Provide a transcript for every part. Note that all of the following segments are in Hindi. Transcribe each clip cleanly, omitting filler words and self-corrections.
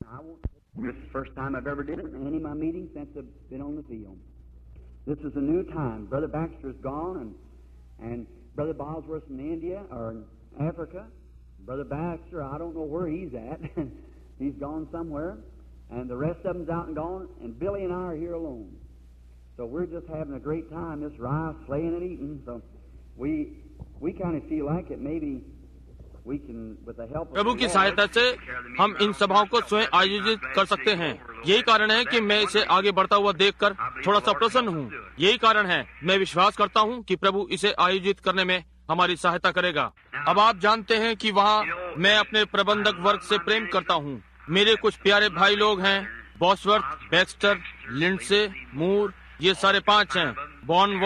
This is the first time I've ever did it in any of my meetings since I've been on the field. This is a new time. Brother Baxter's gone, and Brother Bosworth's in India or in Africa. Brother Baxter, I don't know where he's at. He's gone somewhere, and the rest of them's out and gone, and Billy and I are here alone. So we're just having a great time, this rice, slaying and eating. So we kind of feel like it maybe we can, with the help of प्रभु की सहायता से हम इन सभाओं को स्वयं आयोजित कर सकते हैं। यही कारण है कि मैं इसे आगे बढ़ता हुआ देखकर थोड़ा सा प्रसन्न हूँ। यही कारण है मैं विश्वास करता हूँ कि प्रभु इसे आयोजित करने में हमारी सहायता करेगा। अब आप जानते हैं कि वहाँ मैं अपने प्रबंधक वर्ग से प्रेम करता हूँ। मेरे कुछ प्यारे भाई लोग हैं, बॉसवर्थ, बैक्स्टर, लिंडसे, मूर, ये सारे 5 हैं, वॉन,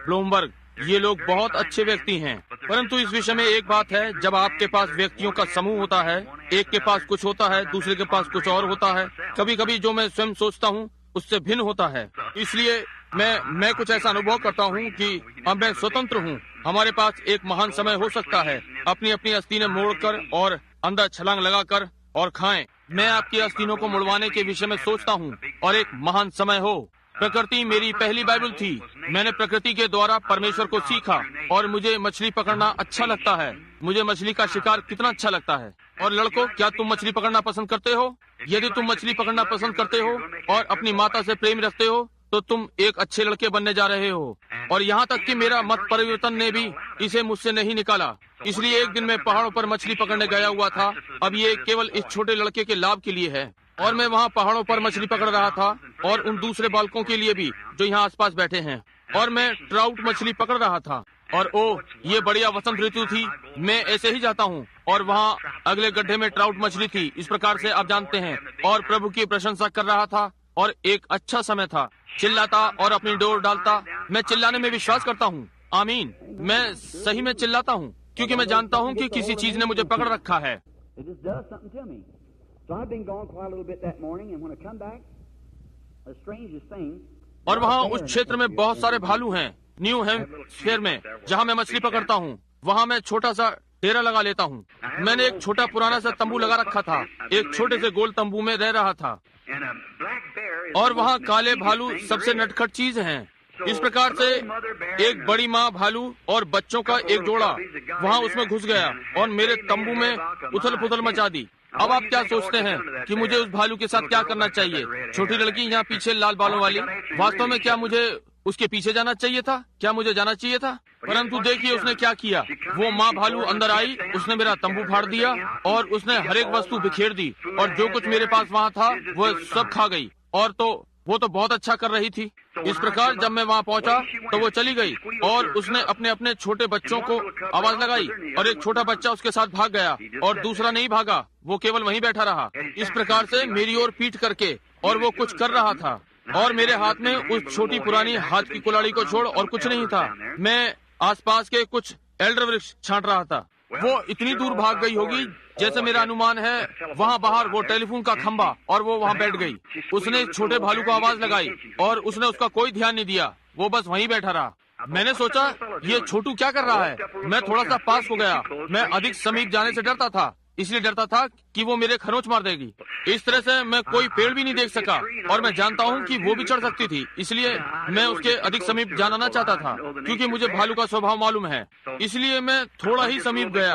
ब्लूमबर्ग। ये लोग बहुत अच्छे व्यक्ति हैं, परंतु इस विषय में एक बात है, जब आपके पास व्यक्तियों का समूह होता है, एक के पास कुछ होता है, दूसरे के पास कुछ और होता है, कभी कभी जो मैं स्वयं सोचता हूँ उससे भिन्न होता है। इसलिए मैं कुछ ऐसा अनुभव करता हूँ कि अब मैं स्वतंत्र हूँ। हमारे पास एक महान समय हो सकता है, अपनी अपनी आस्तीनें मोड़कर और अंदर छलांग लगाकर और खाएं। मैं आपकी आस्तीनों को मुड़वाने के विषय में सोचता हूँ और एक महान समय हो। प्रकृति मेरी पहली बाइबल थी। मैंने प्रकृति के द्वारा परमेश्वर को सीखा और मुझे मछली पकड़ना अच्छा लगता है। मुझे मछली का शिकार कितना अच्छा लगता है। और लड़कों, क्या तुम मछली पकड़ना पसंद करते हो? यदि तुम मछली पकड़ना पसंद करते हो और अपनी माता से प्रेम रखते हो तो तुम एक अच्छे लड़के बनने जा रहे हो। और यहाँ तक कि मेरा मत परिवर्तन ने भी इसे मुझसे नहीं निकाला। इसलिए एक दिन मैं पहाड़ों पर मछली पकड़ने गया हुआ था। अब ये केवल इस छोटे लड़के के लाभ के लिए है, और मैं वहाँ पहाड़ों पर मछली पकड़ रहा था और उन दूसरे बालकों के लिए भी जो यहाँ आसपास बैठे हैं। और मैं ट्राउट मछली पकड़ रहा था और ओह, ये बढ़िया वसंत ऋतु थी। मैं ऐसे ही जाता हूँ और वहाँ अगले गड्ढे में ट्राउट मछली थी। इस प्रकार से आप जानते हैं, और प्रभु की प्रशंसा कर रहा था और एक अच्छा समय था। चिल्लाता और अपनी डोर डालता। मैं चिल्लाने में विश्वास करता हूँ। आमीन। मैं सही में चिल्लाता हूँ क्योंकि मैं जानता हूँ कि किसी चीज ने मुझे पकड़ रखा है। और वहाँ उस क्षेत्र में बहुत सारे भालू हैं, न्यू हैम्पशायर में, जहाँ मैं मछली पकड़ता हूँ। वहाँ मैं छोटा सा डेरा लगा लेता हूँ। मैंने एक छोटा पुराना सा तंबू लगा रखा था। एक छोटे से गोल तंबू में रह रहा था, और वहाँ काले भालू सबसे नटखट चीज हैं। इस प्रकार से एक बड़ी माँ भालू और बच्चों का एक जोड़ा वहाँ उसमें घुस गया और मेरे तंबू में उथल पुथल मचा दी। अब आप क्या सोचते हैं कि मुझे उस भालू के साथ क्या करना चाहिए? छोटी लड़की यहाँ पीछे लाल बालों वाली, वास्तव में क्या मुझे उसके पीछे जाना चाहिए था? क्या मुझे जाना चाहिए था? परंतु देखिए उसने क्या किया। वो माँ भालू अंदर आई, उसने मेरा तंबू फाड़ दिया और उसने हर एक वस्तु बिखेर दी, और जो कुछ मेरे पास वहाँ था वो सब खा गई। और वो तो बहुत अच्छा कर रही थी। इस प्रकार जब मैं वहाँ पहुँचा तो वो चली गई और उसने अपने अपने छोटे बच्चों को आवाज लगाई, और एक छोटा बच्चा उसके साथ भाग गया और दूसरा नहीं भागा, वो केवल वहीं बैठा रहा, इस प्रकार से मेरी ओर पीठ करके। और वो कुछ कर रहा था और मेरे हाथ में उस छोटी पुरानी हाथ की कुल्हाड़ी को छोड़ और कुछ नहीं था। मैं आसपास के कुछ एल्डर वृक्ष छांट रहा था। वो इतनी दूर भाग गई होगी जैसे मेरा अनुमान है। वहाँ बाहर वो टेलीफोन का खंबा, और वो वहाँ बैठ गई। उसने एक छोटे भालू को आवाज लगाई और उसने उसका कोई ध्यान नहीं दिया, वो बस वहीं बैठा रहा। मैंने सोचा ये छोटू क्या कर रहा है। मैं थोड़ा सा पास हो गया। मैं अधिक समीप जाने से डरता था, इसलिए डरता था कि वो मेरे खरोंच मार देगी। इस तरह से मैं कोई पेड़ भी नहीं देख सका, और मैं जानता हूँ कि वो भी चढ़ सकती थी, इसलिए मैं उसके अधिक समीप जाना न चाहता था, क्योंकि मुझे भालू का स्वभाव मालूम है। इसलिए मैं थोड़ा ही समीप गया,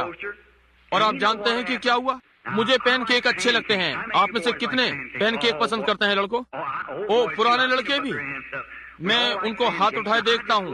और आप जानते हैं कि क्या हुआ? मुझे पैन केक अच्छे लगते हैं। आप में से कितने पैन केक पसंद करते हैं लड़कों? ओ, पुराने लड़के भी। मैं उनको हाथ उठाए देखता हूँ।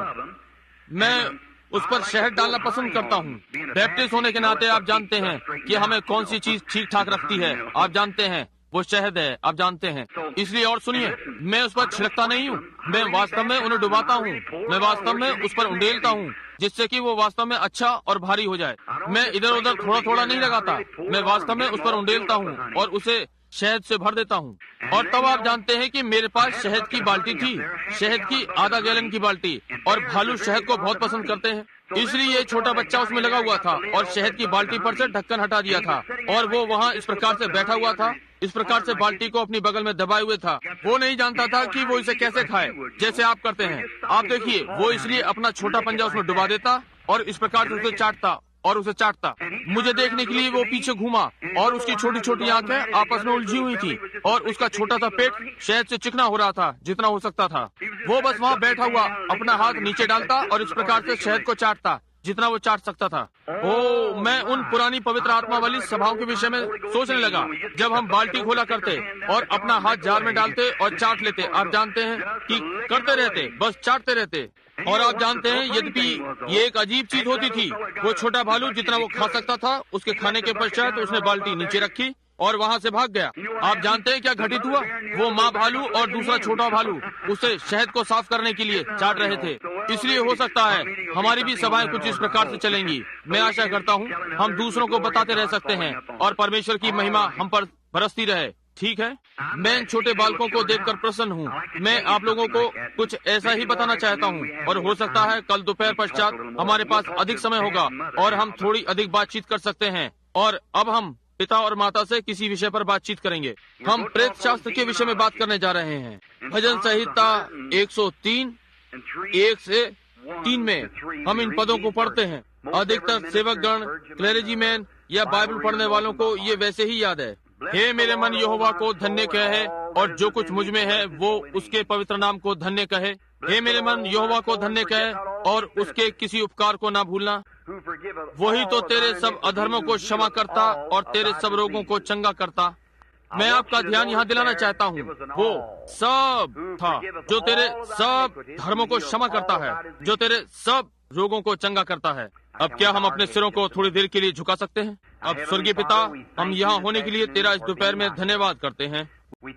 मैं उस पर शहद डालना पसंद करता हूँ। बैप्टिस्ट होने के नाते आप जानते हैं कि हमें कौन सी चीज ठीक ठाक रखती है। आप जानते हैं वो शहद है, आप जानते हैं। इसलिए और सुनिए, मैं उस पर छिड़कता नहीं हूँ, मैं वास्तव में उन्हें डुबाता हूँ। मैं वास्तव में उस पर उंडेलता हूँ, जिससे कि वो वास्तव में अच्छा और भारी हो जाए। मैं इधर उधर थोड़ा थोड़ा नहीं लगाता, मैं वास्तव में उस पर उंडेलता हूँ और उसे शहद से भर देता हूँ। और तब आप जानते हैं कि मेरे पास शहद की बाल्टी थी, शहद की आधा गैलन की बाल्टी, और भालू शहद को बहुत पसंद करते हैं। इसलिए ये छोटा बच्चा उसमें लगा हुआ था और शहद की बाल्टी पर से ढक्कन हटा दिया था, और वो वहाँ इस प्रकार से बैठा हुआ था, इस प्रकार से बाल्टी को अपनी बगल में दबाए हुए था। वो नहीं जानता था कि वो इसे कैसे खाए, जैसे आप करते हैं। आप देखिए, वो इसलिए अपना छोटा पंजा उसमें डुबा देता और इस प्रकार से उसे चाटता और उसे चाटता। मुझे देखने के लिए वो पीछे घूमा और उसकी छोटी छोटी आंखें आपस में उलझी हुई थी और उसका छोटा सा पेट शहद से चिकना हो रहा था जितना हो सकता था। वो बस वहाँ बैठा हुआ अपना हाथ नीचे डालता और इस प्रकार से शहद को चाटता जितना वो चाट सकता था। ओ, मैं उन पुरानी पवित्र आत्मा वाली सभाओं के विषय में सोचने लगा जब हम बाल्टी खोला करते और अपना हाथ जार में डालते और चाट लेते। आप जानते हैं कि करते रहते, बस चाटते रहते। और आप जानते हैं, यद्यपि ये एक अजीब चीज होती थी, वो छोटा भालू जितना वो खा सकता था, उसके खाने के पश्चात उसने बाल्टी नीचे रखी और वहाँ से भाग गया। आप जानते हैं क्या घटित हुआ? वो माँ भालू और दूसरा छोटा भालू उसे शहद को साफ करने के लिए चाट रहे थे। इसलिए हो सकता है हमारी भी सभाएं कुछ इस प्रकार से चलेंगी। मैं आशा करता हूँ हम दूसरों को बताते रह सकते हैं और परमेश्वर की महिमा हम पर बरसती रहे। ठीक है, मैं इन छोटे बालकों को देखकर प्रसन्न हूँ। मैं आप लोगों को कुछ ऐसा ही बताना चाहता हूँ और हो सकता है कल दोपहर पश्चात हमारे पास अधिक समय होगा और हम थोड़ी अधिक बातचीत कर सकते हैं। और अब हम पिता और माता से किसी विषय पर बातचीत करेंगे। हम प्रेत शास्त्र के विषय में बात करने जा रहे हैं। भजन संहिता 103 1 से 3 में हम इन पदों को पढ़ते हैं। अधिकतर सेवकगण, क्लेरिजी मैन या बाइबल पढ़ने वालों को ये वैसे ही याद है। हे मेरे मन यहोवा को धन्य कहे और जो कुछ मुझ में है वो उसके पवित्र नाम को धन्य कहे। हे मेरे मन यहोवा को धन्य कहे और उसके किसी उपकार को ना भूलना। वही तो तेरे सब अधर्मों को क्षमा करता और तेरे सब रोगों को चंगा करता। मैं आपका ध्यान यहाँ दिलाना चाहता हूँ, वो सब था जो तेरे सब धर्मों को क्षमा करता है, जो तेरे सब रोगों को चंगा करता है। अब क्या हम अपने सिरों को थोड़ी देर के लिए झुका सकते हैं? अब स्वर्गीय पिता, हम यहाँ होने के लिए तेरा इस दोपहर में धन्यवाद करते हैं।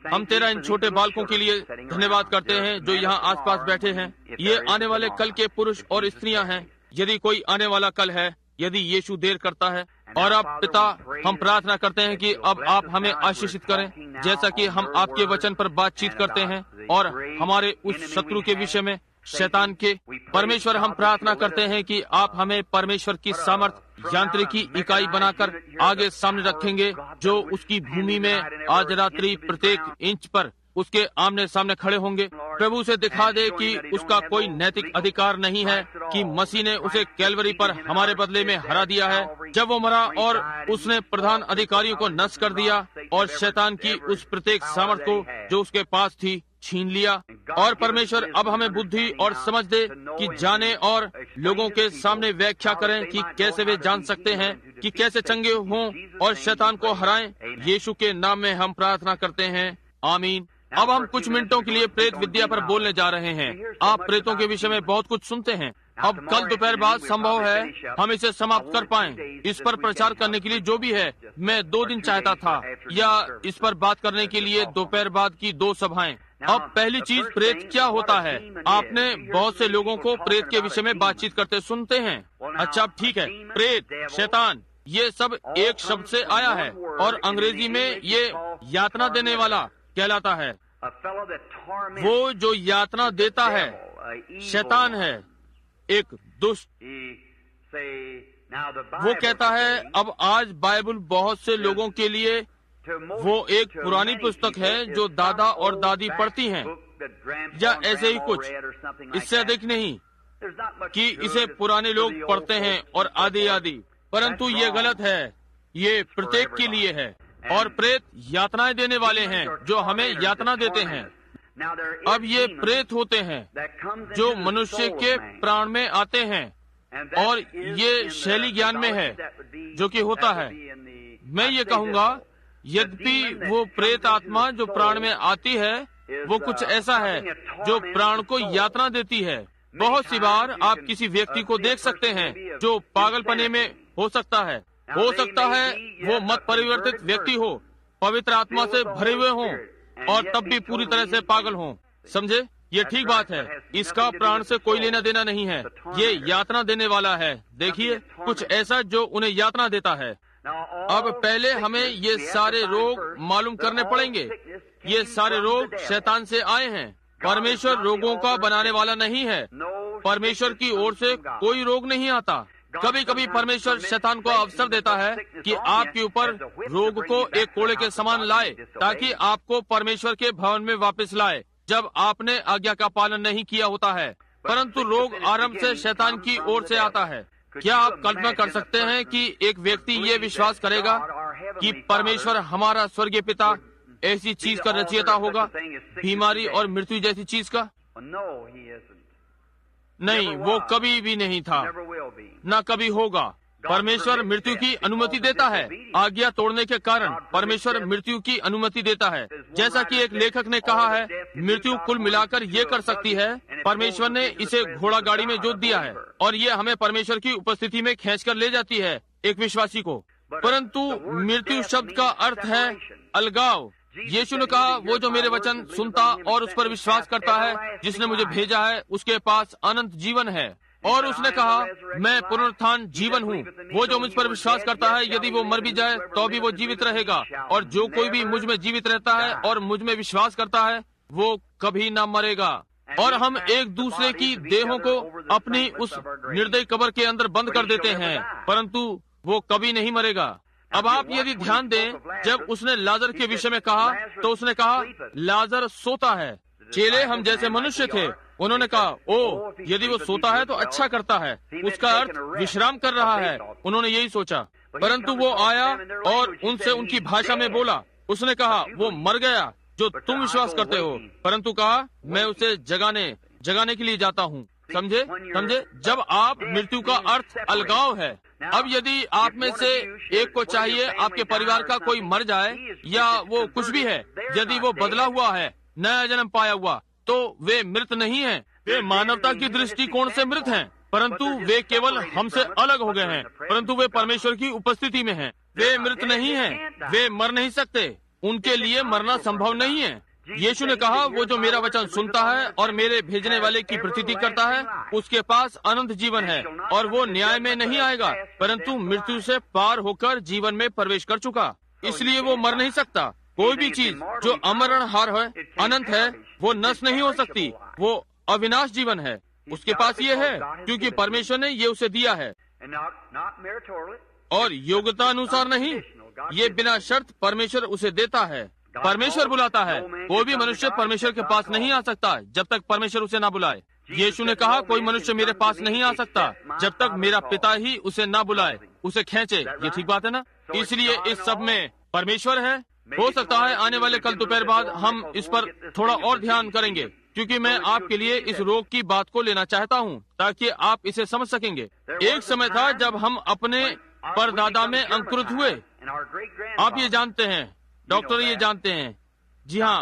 हम तेरा इन छोटे बालकों के लिए धन्यवाद करते हैं जो यहाँ आसपास बैठे हैं। ये आने वाले कल के पुरुष और स्त्रियाँ हैं, यदि कोई आने वाला कल है, यदि यीशु देर करता है। और अब पिता, हम प्रार्थना करते हैं कि अब आप हमें आशीषित करें, जैसा कि हम आपके वचन पर बातचीत करते हैं और हमारे उस शत्रु के विषय में, शैतान के। परमेश्वर, हम प्रार्थना करते हैं कि आप हमें परमेश्वर की सामर्थ यांत्रिकी इकाई बनाकर आगे सामने रखेंगे, जो उसकी भूमि में आज रात्रि प्रत्येक इंच पर उसके आमने सामने खड़े होंगे। प्रभु से दिखा दे कि उसका कोई नैतिक अधिकार नहीं है कि मसीह ने उसे कैलवरी पर हमारे बदले में हरा दिया है जब वो मरा, और उसने प्रधान अधिकारियों को नष्ट कर दिया और शैतान की उस प्रत्येक सामर्थ को जो उसके पास थी छीन लिया। और परमेश्वर, अब हमें बुद्धि और समझ दे कि जाने और लोगों के सामने व्याख्या करें कि कैसे वे जान सकते हैं कि कैसे चंगे हों और शैतान को हराएं। यीशु के नाम में हम प्रार्थना करते हैं, आमीन। अब हम कुछ मिनटों के लिए प्रेत विद्या पर बोलने जा रहे हैं। आप प्रेतों के विषय में बहुत कुछ सुनते हैं। अब कल दोपहर बाद संभव है हम इसे समाप्त कर पाएं। इस पर प्रचार करने के लिए जो भी है, मैं 2 दिन चाहता था, या इस पर बात करने के लिए दोपहर बाद की 2 सभाएं। अब पहली चीज, प्रेत क्या होता है? आपने बहुत से लोगों को प्रेत के विषय में बातचीत करते सुनते हैं। अच्छा, ठीक है, प्रेत, शैतान, ये सब एक शब्द से आया है और अंग्रेजी में ये यातना देने वाला कहलाता है। वो जो यातना देता है शैतान है, एक दुष्ट। वो कहता है, अब आज बाइबल बहुत से लोगों के लिए वो एक पुरानी पुस्तक है जो दादा और दादी पढ़ती हैं, या ऐसे ही कुछ, इससे अधिक नहीं कि इसे पुराने लोग पढ़ते हैं और आदि आदि। परंतु ये गलत है, ये प्रत्येक के लिए है। और प्रेत यातनाएं देने वाले हैं जो हमें यातना देते हैं। अब ये प्रेत होते हैं जो मनुष्य के प्राण में आते हैं, और ये शैली ज्ञान में है जो कि होता है। मैं ये कहूँगा, यद्यपि वो प्रेत आत्मा जो प्राण में आती है, वो कुछ ऐसा है जो प्राण को यातना देती है। बहुत सी बार आप किसी व्यक्ति को देख सकते हैं जो पागलपने में हो सकता है वो मत परिवर्तित व्यक्ति हो, पवित्र आत्मा से भरे हुए हों, और तब भी पूरी तरह से पागल हों। समझे? ये ठीक बात है, इसका प्राण से कोई लेना देना नहीं है। ये यातना देने वाला है। देखिए, कुछ ऐसा जो उन्हें यातना देता है। अब पहले हमें ये सारे रोग मालूम करने पड़ेंगे। ये सारे रोग शैतान से आए हैं। परमेश्वर रोगों का बनाने वाला नहीं है। परमेश्वर की ओर से कोई रोग नहीं आता। कभी कभी परमेश्वर शैतान को अवसर देता है कि आपके ऊपर रोग को एक कोड़े के समान लाए, ताकि आपको परमेश्वर के भवन में वापस लाए जब आपने आज्ञा का पालन नहीं किया होता है। परंतु रोग आरंभ से शैतान की ओर से आता है। क्या आप कल्पना कर सकते हैं कि एक व्यक्ति ये विश्वास करेगा कि परमेश्वर हमारा स्वर्गीय पिता ऐसी चीज का रचयिता होगा, बीमारी और मृत्यु जैसी चीज का? नहीं, वो कभी भी नहीं था, न कभी होगा। परमेश्वर मृत्यु की अनुमति देता है, आज्ञा तोड़ने के कारण परमेश्वर मृत्यु की अनुमति देता है। जैसा कि एक लेखक ने कहा है, मृत्यु कुल मिलाकर ये कर सकती है, परमेश्वर ने इसे घोड़ा गाड़ी में जोत दिया है और ये हमें परमेश्वर की उपस्थिति में खींचकर ले जाती है, एक विश्वासी को। परंतु मृत्यु शब्द का अर्थ है अलगाव। यीशु ने कहा, वो जो मेरे वचन सुनता और उस पर विश्वास करता है, जिसने मुझे भेजा है, उसके पास अनंत जीवन है। और उसने कहा, मैं पुनरुत्थान जीवन हूँ। वो जो मुझ पर विश्वास करता है, यदि वो मर भी जाए तो भी वो जीवित रहेगा। और जो कोई भी मुझ में जीवित रहता है और मुझ में विश्वास करता है, वो कभी न मरेगा। और हम एक दूसरे की देहों को अपनी उस निर्दयी कब्र के अंदर बंद कर देते हैं, परंतु वो कभी नहीं मरेगा। अब आप यदि ध्यान दें, जब उसने लाजर के विषय में कहा तो उसने कहा, लाजर सोता है। चेले हम जैसे मनुष्य थे, उन्होंने कहा, ओ यदि वो सोता है तो अच्छा करता है, उसका अर्थ विश्राम कर रहा है। उन्होंने यही सोचा, परंतु वो आया और उनसे उनकी भाषा में बोला। उसने कहा, वो मर गया जो तुम विश्वास करते हो, परंतु कहा, मैं उसे जगाने के लिए जाता हूँ। समझे? जब आप मृत्यु का अर्थ अलगाव है। अब यदि आप में से एक को चाहिए आपके परिवार का कोई मर जाए या वो कुछ भी है, यदि वो बदला हुआ है, नया जन्म पाया हुआ, तो वे मृत नहीं हैं। वे मानवता की दृष्टिकोण से मृत हैं, परंतु वे केवल हमसे अलग हो गए हैं, परंतु वे परमेश्वर की उपस्थिति में हैं। वे मृत नहीं हैं, वे मर नहीं सकते, उनके लिए मरना संभव नहीं है। यीशु ने कहा, वो जो मेरा वचन सुनता है और मेरे भेजने वाले की प्रतीति करता है, उसके पास अनंत जीवन है और वो न्याय में नहीं आएगा, परंतु मृत्यु से पार होकर जीवन में प्रवेश कर चुका। इसलिए वो मर नहीं सकता। कोई भी चीज जो अमरणहार है, अनंत है, वो नष्ट नहीं हो सकती। वो अविनाश जीवन है, उसके पास ये है, क्योंकि परमेश्वर ने ये उसे दिया है। और योग्यता अनुसार नहीं, ये बिना शर्त परमेश्वर उसे देता है। परमेश्वर बुलाता है। कोई भी मनुष्य परमेश्वर के पास नहीं आ सकता जब तक परमेश्वर उसे ना बुलाए। यीशु ने कहा, कोई मनुष्य मेरे पास नहीं आ सकता जब तक मेरा पिता ही उसे ना बुलाए, उसे खींचे। ये ठीक बात है ना? इसलिए इस सब में परमेश्वर है। हो सकता है आने वाले कल दोपहर बाद हम इस पर थोड़ा और ध्यान करेंगे, क्योंकि मैं आपके लिए इस रोग की बात को लेना चाहता हूँ ताकि आप इसे समझ सकेंगे। एक समय था जब हम अपने परदादा में अंकुरित हुए। आप ये जानते हैं, डॉक्टर ये जानते हैं, जी हाँ,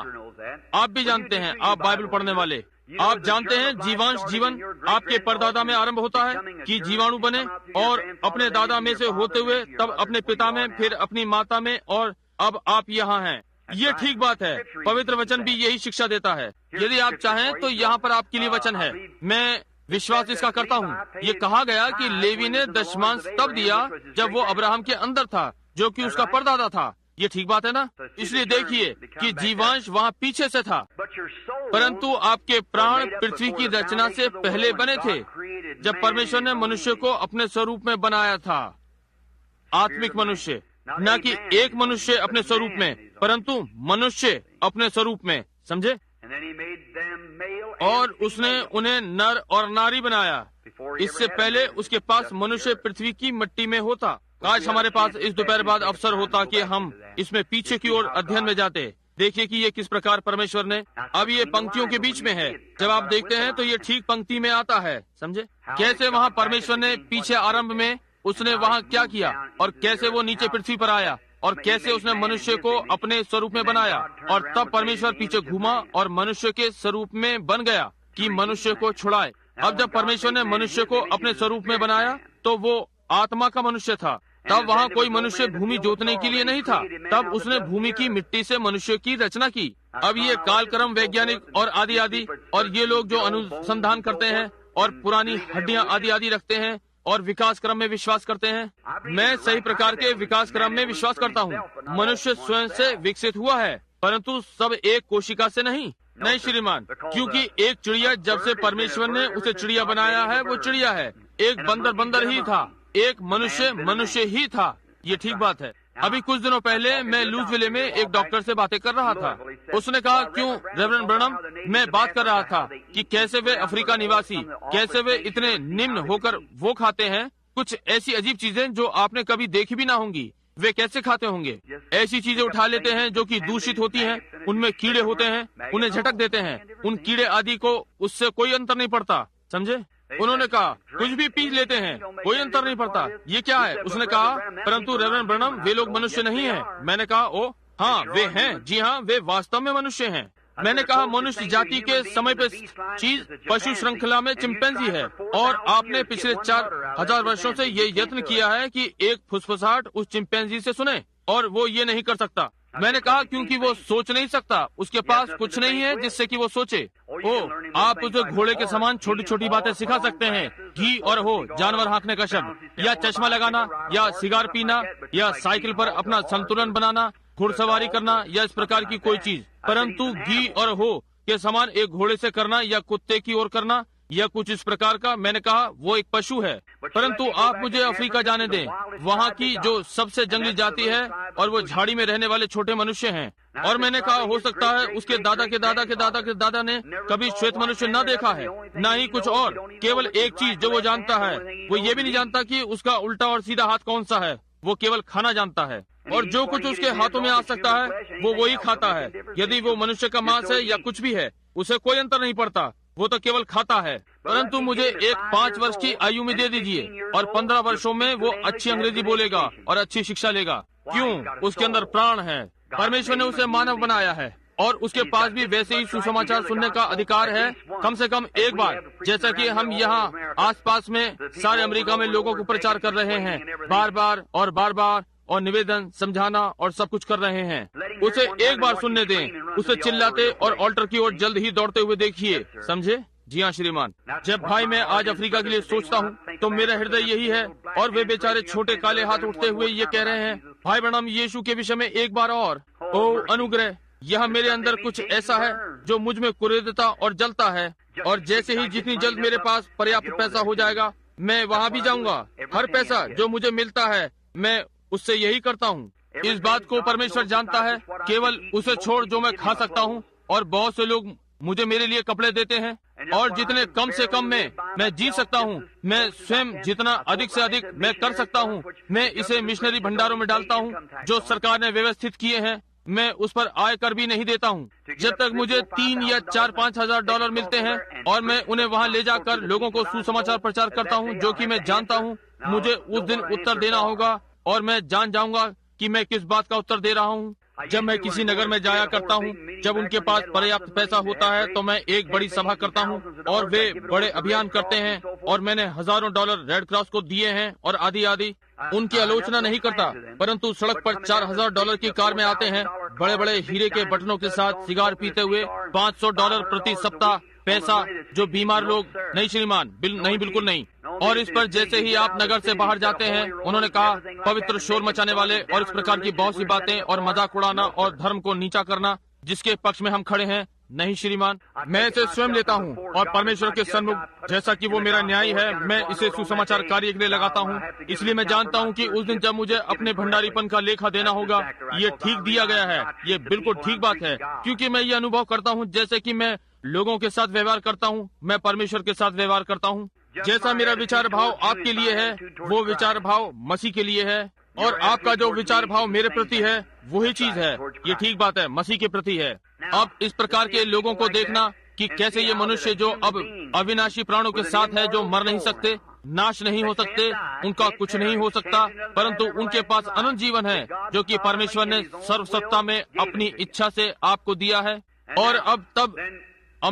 आप भी जानते हैं, आप बाइबल पढ़ने वाले, आप जानते हैं जीवांश जीवन आपके परदादा में आरंभ होता है कि जीवाणु बने और अपने दादा में से होते हुए तब अपने पिता में, फिर अपनी माता में, और अब आप यहाँ हैं। ये ठीक बात है। पवित्र वचन भी यही शिक्षा देता है। यदि आप चाहें तो यहाँ पर आपके लिए वचन है। मैं विश्वास इसका करता हूँ। ये कहा गया कि लेवी ने दशमांश तब दिया जब वो अब्राहम के अंदर था, जो कि उसका परदादा था। ये ठीक बात है ना? इसलिए देखिए कि जीवांश वहाँ पीछे से था, परंतु आपके प्राण पृथ्वी की रचना से पहले बने थे, जब परमेश्वर ने मनुष्य को अपने स्वरूप में बनाया था। आत्मिक मनुष्य, न कि एक मनुष्य अपने स्वरूप में, परंतु मनुष्य अपने स्वरूप में। समझे? और उसने उन्हें नर और नारी बनाया। इससे पहले उसके पास मनुष्य पृथ्वी की मिट्टी में होता। आज हमारे पास इस दोपहर बाद अवसर होता कि हम इसमें पीछे की ओर अध्ययन में जाते। देखिए कि ये किस प्रकार परमेश्वर ने, अब ये पंक्तियों के बीच में है, जब आप देखते हैं तो ये ठीक पंक्ति में आता है। समझे? कैसे वहाँ परमेश्वर ने पीछे आरंभ में उसने वहाँ क्या किया, और कैसे वो नीचे पृथ्वी पर आया, और कैसे उसने मनुष्य को अपने स्वरूप में बनाया, और तब परमेश्वर पीछे घूमा और मनुष्य के स्वरूप में बन गया कि मनुष्य को छुड़ाए। अब जब परमेश्वर ने मनुष्य को अपने स्वरूप में बनाया तो वो आत्मा का मनुष्य था। तब वहाँ कोई मनुष्य भूमि जोतने के लिए नहीं था। तब उसने भूमि की मिट्टी से मनुष्य की रचना की। अब ये कालक्रम वैज्ञानिक और आदि आदि, और ये लोग जो अनुसंधान करते हैं और पुरानी हड्डियां आदि आदि रखते हैं और विकास क्रम में विश्वास करते हैं, मैं सही प्रकार के विकास क्रम में विश्वास करता हूँ। मनुष्य स्वयं से विकसित हुआ है, परंतु सब एक कोशिका से नहीं श्रीमान, क्योंकि एक चिड़िया, जब से परमेश्वर ने उसे चिड़िया बनाया है, वो चिड़िया है। एक बंदर ही था, एक मनुष्य ही था। ये ठीक बात है। अभी कुछ दिनों पहले मैं लुइसविले में एक डॉक्टर से बातें कर रहा था। उसने कहा, क्यों रेवरेंड ब्रनम, मैं बात कर रहा था कि कैसे वे अफ्रीका निवासी, कैसे वे इतने निम्न होकर वो खाते हैं कुछ ऐसी अजीब चीजें जो आपने कभी देखी भी ना होंगी। वे कैसे खाते होंगे? ऐसी चीजें उठा लेते हैं जो कि दूषित होती हैं, उनमें कीड़े होते हैं, उन्हें झटक देते हैं। उन कीड़े आदि को उससे कोई अंतर नहीं पड़ता, समझे? उन्होंने कहा कुछ भी पी लेते हैं, कोई अंतर नहीं पड़ता, ये क्या है? उसने कहा परंतु रेवरेंड ब्रैनम, वे लोग मनुष्य नहीं हैं। मैंने कहा ओ हाँ वे हैं, जी हाँ, वे वास्तव में मनुष्य हैं। मैंने कहा मनुष्य जाति के समय पे चीज पशु श्रृंखला में चिंपैंजी है, और आपने पिछले 4000 वर्षों से ये यत्न किया है कि एक फुसफुसाहट उस चिंपैंजी से सुने, और वो ये नहीं कर सकता। मैंने कहा क्योंकि वो सोच नहीं सकता, उसके पास कुछ नहीं है जिससे कि वो सोचे। ओ आप उसे घोड़े के समान छोटी छोटी बातें सिखा सकते हैं, घी और हो जानवर हाँकने का शब्द, या चश्मा लगाना, या सिगार पीना, या साइकिल पर अपना संतुलन बनाना, घुड़सवारी करना, या इस प्रकार की कोई चीज, परंतु घी और हो के समान एक घोड़े से करना या कुत्ते की ओर करना या कुछ इस प्रकार का। मैंने कहा वो एक पशु है। परंतु आप मुझे अफ्रीका जाने दें, वहाँ की जो सबसे जंगली जाति है, और वो झाड़ी में रहने वाले छोटे मनुष्य हैं। और मैंने कहा हो सकता है उसके दादा के दादा के दादा के दादा ने कभी श्वेत मनुष्य न देखा है, न ही कुछ और। केवल एक चीज जो वो जानता है, वो ये भी नहीं जानता कि उसका उल्टा और सीधा हाथ कौन सा है, वो केवल खाना जानता है, और जो कुछ उसके हाथों में आ सकता है वो वही खाता है। यदि वो मनुष्य का मांस है या कुछ भी है, उसे कोई अंतर नहीं पड़ता, वो तो केवल खाता है। परंतु मुझे एक 5 वर्ष की आयु में दे दीजिए, और 15 वर्षों में वो अच्छी अंग्रेजी बोलेगा और अच्छी शिक्षा लेगा। क्यों? उसके अंदर प्राण है। परमेश्वर ने उसे मानव बनाया है, और उसके पास भी वैसे ही सुसमाचार सुनने का अधिकार है, कम से कम एक बार, जैसा कि हम यहाँ आसपास में सारे अमेरिका में लोगों को प्रचार कर रहे हैं, बार बार और बार बार, और निवेदन, समझाना और सब कुछ कर रहे हैं। उसे एक बार सुनने दें, उसे चिल्लाते और ऑल्टर की ओर जल्द ही दौड़ते हुए देखिए, समझे? जी हाँ श्रीमान। जब भाई मैं आज अफ्रीका के लिए सोचता हूँ तो मेरा हृदय यही है, और वे बेचारे छोटे काले हाथ उठते हुए ये कह रहे हैं, भाई ब्रैनम यीशु के विषय में एक बार और। ओ अनुग्रह, यह मेरे अंदर कुछ ऐसा है जो मुझ में कुरेदता और जलता है, और जैसे ही जितनी जल्द मेरे पास पर्याप्त पैसा हो जाएगा, मैं वहाँ भी जाऊँगा। हर पैसा जो मुझे मिलता है मैं उससे यही करता हूँ। इस बात को परमेश्वर जानता है, केवल उसे छोड़ जो मैं खा सकता हूँ। और बहुत से लोग मुझे मेरे लिए कपड़े देते हैं, और जितने कम से कम में मैं जी सकता हूँ, मैं स्वयं जितना अधिक से अधिक मैं कर सकता हूँ, मैं इसे मिशनरी भंडारों में डालता हूँ जो सरकार ने व्यवस्थित किए हैं। मैं उस पर आय कर भी नहीं देता हूँ। जब तक मुझे 3 या 4-5 हजार डॉलर मिलते हैं, और मैं उन्हें वहाँ ले जाकर लोगों को सुसमाचार प्रचार करता हूँ, जो कि मैं जानता हूँ मुझे उस दिन उत्तर देना होगा, और मैं जान जाऊंगा कि मैं किस बात का उत्तर दे रहा हूँ। जब मैं किसी नगर में जाया करता हूँ, जब उनके पास पर्याप्त पैसा होता है, तो मैं एक बड़ी सभा करता हूँ, और वे बड़े अभियान करते हैं, और मैंने हजारों डॉलर रेड क्रॉस को दिए हैं, और आदि आदि। उनकी आलोचना नहीं करता, परंतु सड़क पर 4000 डॉलर की कार में आते हैं, बड़े बड़े हीरे के बटनों के साथ सिगार पीते हुए, 500 डॉलर प्रति सप्ताह पैसा जो बीमार लोग। नहीं श्रीमान, नहीं, बिल्कुल नहीं। और इस पर जैसे ही आप नगर से बाहर जाते हैं, उन्होंने कहा पवित्र शोर मचाने वाले और इस प्रकार की बहुत सी बातें, और मजाक उड़ाना और धर्म को नीचा करना, जिसके पक्ष में हम खड़े हैं। नहीं श्रीमान, मैं इसे स्वयं लेता हूँ, और परमेश्वर के सन्मुख, जैसा कि वो मेरा न्याय है, मैं इसे सुसमाचार कार्य के लिए लगाता हूँ। इसलिए मैं जानता हूँ कि उस दिन जब मुझे अपने भंडारीपन का लेखा देना होगा, ये ठीक दिया गया है, ये बिल्कुल ठीक बात है, क्योंकि मैं ये अनुभव करता हूँ जैसे कि मैं लोगों के साथ व्यवहार करता हूँ, मैं परमेश्वर के साथ व्यवहार करता हूँ। जैसा मेरा विचार भाव आपके लिए है, वो विचार भाव मसीह के लिए है, और आपका जो विचार भाव मेरे प्रति है, वही चीज है। ये ठीक बात है, मसीह के प्रति है। अब इस प्रकार के लोगों को देखना कि कैसे ये मनुष्य जो अब अविनाशी प्राणों के साथ है, जो मर नहीं सकते, नाश नहीं हो सकते, उनका कुछ नहीं हो सकता, परंतु उनके पास अनंत जीवन है, जो कि परमेश्वर ने सर्वसत्ता में अपनी इच्छा से आपको दिया है। और अब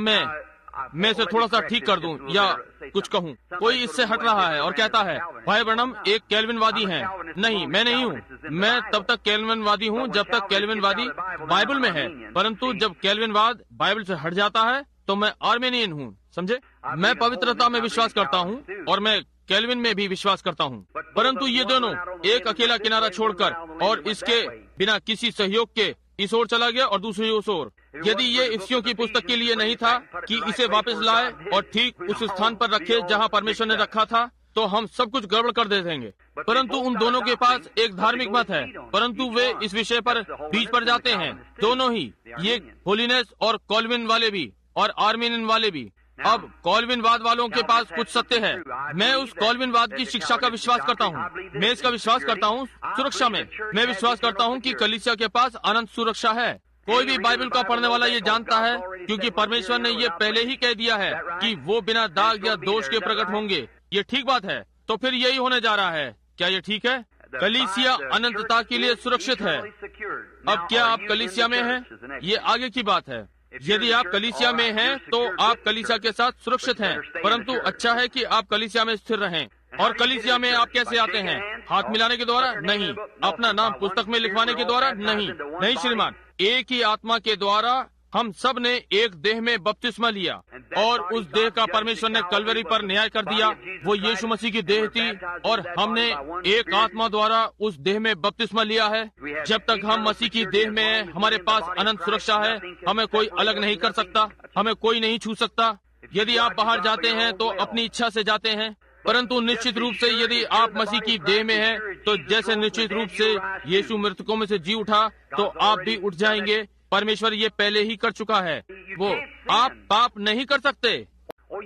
मैं इसे थोड़ा सा ठीक कर दूं या कुछ कहूं। कोई इससे हट रहा है और कहता है भाई ब्रैनम एक कैल्विनवादी हैं। नहीं, मैं नहीं हूं। मैं तब तक कैल्विनवादी हूं जब तक कैल्विनवादी बाइबल में है, परंतु जब कैल्विनवाद बाइबल से हट जाता है तो मैं आर्मेनियन हूं, समझे? मैं पवित्रता में विश्वास करता हूं और मैं कैल्विन में भी विश्वास करता हूं, परंतु ये दोनों एक अकेला किनारा छोड़कर और इसके बिना किसी सहयोग के इस ओर चला गया और दूसरी उस ओर। यदि ये इफ्सियों की पुस्तक के लिए नहीं था कि इसे वापस लाए और ठीक उस स्थान पर रखे जहां परमेश्वर ने रखा था, तो हम सब कुछ गड़बड़ कर दे देंगे। परंतु उन दोनों के पास एक धार्मिक मत है, परंतु वे इस विषय पर बीच पर जाते हैं, दोनों ही, ये होलीनेस और कॉल्विन वाले भी और आर्मेनियन वाले भी। अब कॉल्विनवाद वालों के पास कुछ सत्य है। मैं उस कॉल्विनवाद की शिक्षा का विश्वास करता हूँ। मैं इसका विश्वास करता हूँ सुरक्षा में। मैं विश्वास करता हूँ कि कलीसिया के पास अनंत सुरक्षा है। कोई भी बाइबल का पढ़ने वाला ये जानता है, क्योंकि परमेश्वर ने ये पहले ही कह दिया है कि वो बिना दाग या दोष के प्रकट होंगे। ये ठीक बात है। तो फिर यही होने जा रहा है। क्या ये ठीक है? कलीसिया अनंतता के लिए सुरक्षित है। अब क्या आप कलीसिया में हैं? ये आगे की बात है। यदि आप कलीसिया में हैं तो आप कलीसिया के साथ सुरक्षित हैं, परंतु अच्छा है कि आप कलीसिया में स्थिर रहें। और कलीसिया में आप कैसे आते हैं? हाथ मिलाने के द्वारा? नहीं। अपना नाम पुस्तक में लिखवाने के द्वारा? नहीं, नहीं श्रीमान। एक ही आत्मा के द्वारा हम सब ने एक देह में बपतिस्मा लिया, और उस देह का परमेश्वर ने कलवरी पर न्याय कर दिया। वो यीशु मसीह की देह थी, और हमने एक आत्मा द्वारा उस देह में बपतिस्मा लिया है। जब तक हम मसीह की देह में हैं, हमारे पास अनंत सुरक्षा है। हमें कोई अलग नहीं कर सकता, हमें कोई नहीं छू सकता। यदि आप बाहर जाते हैं तो अपनी इच्छा से जाते हैं, परंतु निश्चित रूप से यदि आप मसीह की देह में हैं, तो जैसे निश्चित रूप से यीशु मृतकों में से जी उठा, तो आप भी उठ जाएंगे। परमेश्वर ये पहले ही कर चुका है। वो आप पाप नहीं कर सकते।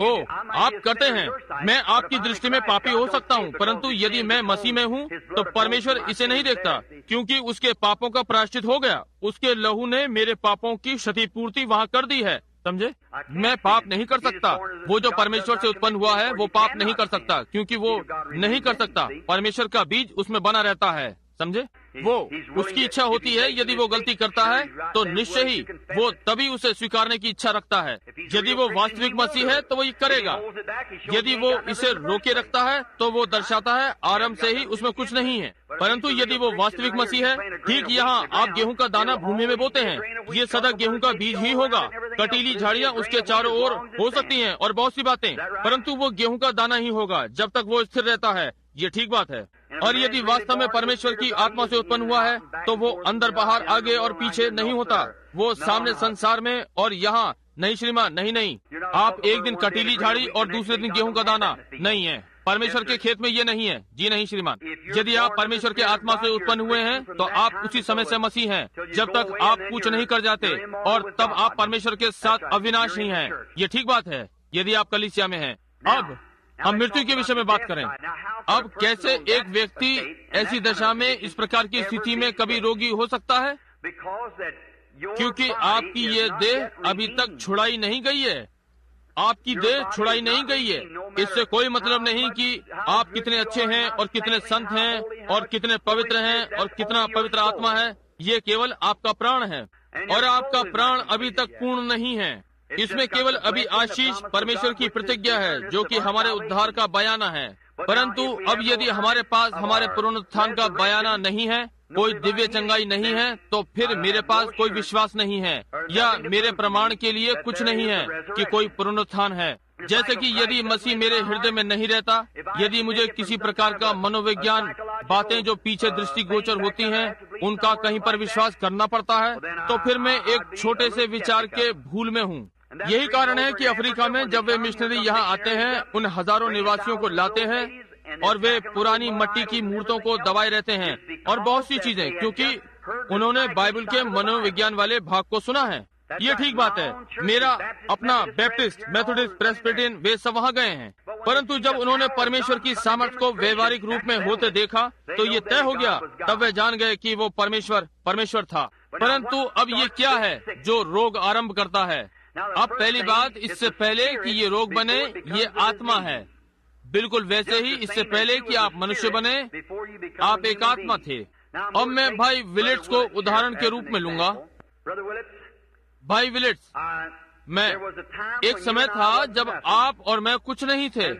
ओ, आप करते हैं। मैं आपकी दृष्टि में पापी हो सकता हूँ, परंतु यदि मैं मसीह में हूँ तो परमेश्वर इसे नहीं देखता, क्योंकि उसके पापों का प्रायश्चित हो गया। उसके लहू ने मेरे पापों की क्षतिपूर्ति वहाँ कर दी है। समझे? मैं पाप नहीं कर सकता। वो जो परमेश्वर से उत्पन्न हुआ है वो पाप नहीं कर सकता, क्योंकि वो नहीं कर सकता। परमेश्वर का बीज उसमें बना रहता है। समझे? वो उसकी इच्छा होती है। यदि वो गलती करता है तो निश्चय ही वो तभी उसे स्वीकारने की इच्छा रखता है। यदि वो वास्तविक मसीह है तो वो ये करेगा। यदि वो इसे रोके रखता है तो वो दर्शाता है आरंभ से ही उसमें कुछ नहीं है। परंतु यदि वो वास्तविक मसीह है, ठीक यहाँ आप गेहूं का दाना भूमि में बोते हैं, ये सदा गेहूं का बीज ही होगा। कटीली झाड़ियाँ उसके चारों ओर हो सकती हैं और बहुत सी बातें, परंतु वो गेहूं का दाना ही होगा जब तक वो स्थिर रहता है। ये ठीक बात है। और यदि वास्तव में परमेश्वर की आत्मा से उत्पन्न हुआ है तो वो अंदर बाहर आगे और पीछे नहीं होता। वो सामने संसार में और यहाँ नहीं श्रीमान, नहीं नहीं। आप एक दिन कटीली झाड़ी और दूसरे दिन गेहूं का दाना नहीं है। परमेश्वर के खेत में ये नहीं है। जी नहीं श्रीमान। यदि आप परमेश्वर के आत्मा से उत्पन्न हुए हैं तो आप उसी समय से मसीह हैं, जब तक आप कुछ नहीं कर जाते, और तब आप परमेश्वर के साथ अविनाशी हैं। ये ठीक बात है यदि आप कलीसिया में हैं। अब हम मृत्यु के विषय में बात करें। अब कैसे एक व्यक्ति ऐसी दशा में, इस प्रकार की स्थिति में कभी रोगी हो सकता है? क्योंकि आपकी ये देह अभी तक छुड़ाई नहीं गई है। आपकी देह छुड़ाई नहीं गई है। इससे कोई मतलब नहीं कि आप कितने अच्छे हैं और कितने संत हैं और कितने पवित्र हैं और कितना पवित्र आत्मा है। ये केवल आपका प्राण है, और आपका प्राण अभी तक पूर्ण नहीं है। इसमें केवल अभी आशीष परमेश्वर की प्रतिज्ञा है, जो कि हमारे उद्धार का बयाना है। परंतु अब यदि हमारे पास हमारे पुनरुत्थान का बयाना नहीं है, कोई दिव्य चंगाई नहीं है, तो फिर मेरे पास कोई विश्वास नहीं है, या मेरे प्रमाण के लिए कुछ नहीं है कि कोई पुनरुत्थान है। जैसे कि यदि मसीह मेरे हृदय में नहीं रहता, यदि मुझे किसी प्रकार का मनोविज्ञान बातें जो पीछे दृष्टिगोचर होती हैं, उनका कहीं पर विश्वास करना पड़ता है, तो फिर मैं एक छोटे से विचार के भूल में हूँ। यही कारण है कि अफ्रीका में जब वे मिशनरी यहाँ आते हैं, उन हजारों निवासियों को लाते हैं और वे पुरानी मट्टी की मूर्तों को दबाए रहते हैं और बहुत सी चीजें, क्योंकि उन्होंने बाइबल के मनोविज्ञान वाले भाग को सुना है। ये ठीक बात है। मेरा अपना बैप्टिस्ट, मेथोडिस्ट, प्रेस्बिटेरियन वे सब वहाँ गए हैं, परंतु जब उन्होंने परमेश्वर की सामर्थ को व्यवहारिक रूप में होते देखा तो ये तय हो गया, तब वे जान गए कि वो परमेश्वर था। परंतु अब ये क्या है जो रोग आरंभ करता है? अब पहली बात, इससे पहले कि ये रोग बने, ये आत्मा है। बिल्कुल वैसे ही इससे पहले कि आप मनुष्य बने, आप एक आत्मा थे। अब मैं भाई विलिट्स को उदाहरण के रूप में लूंगा। भाई विलिट्स, मैं एक समय था जब आप और मैं कुछ नहीं थे,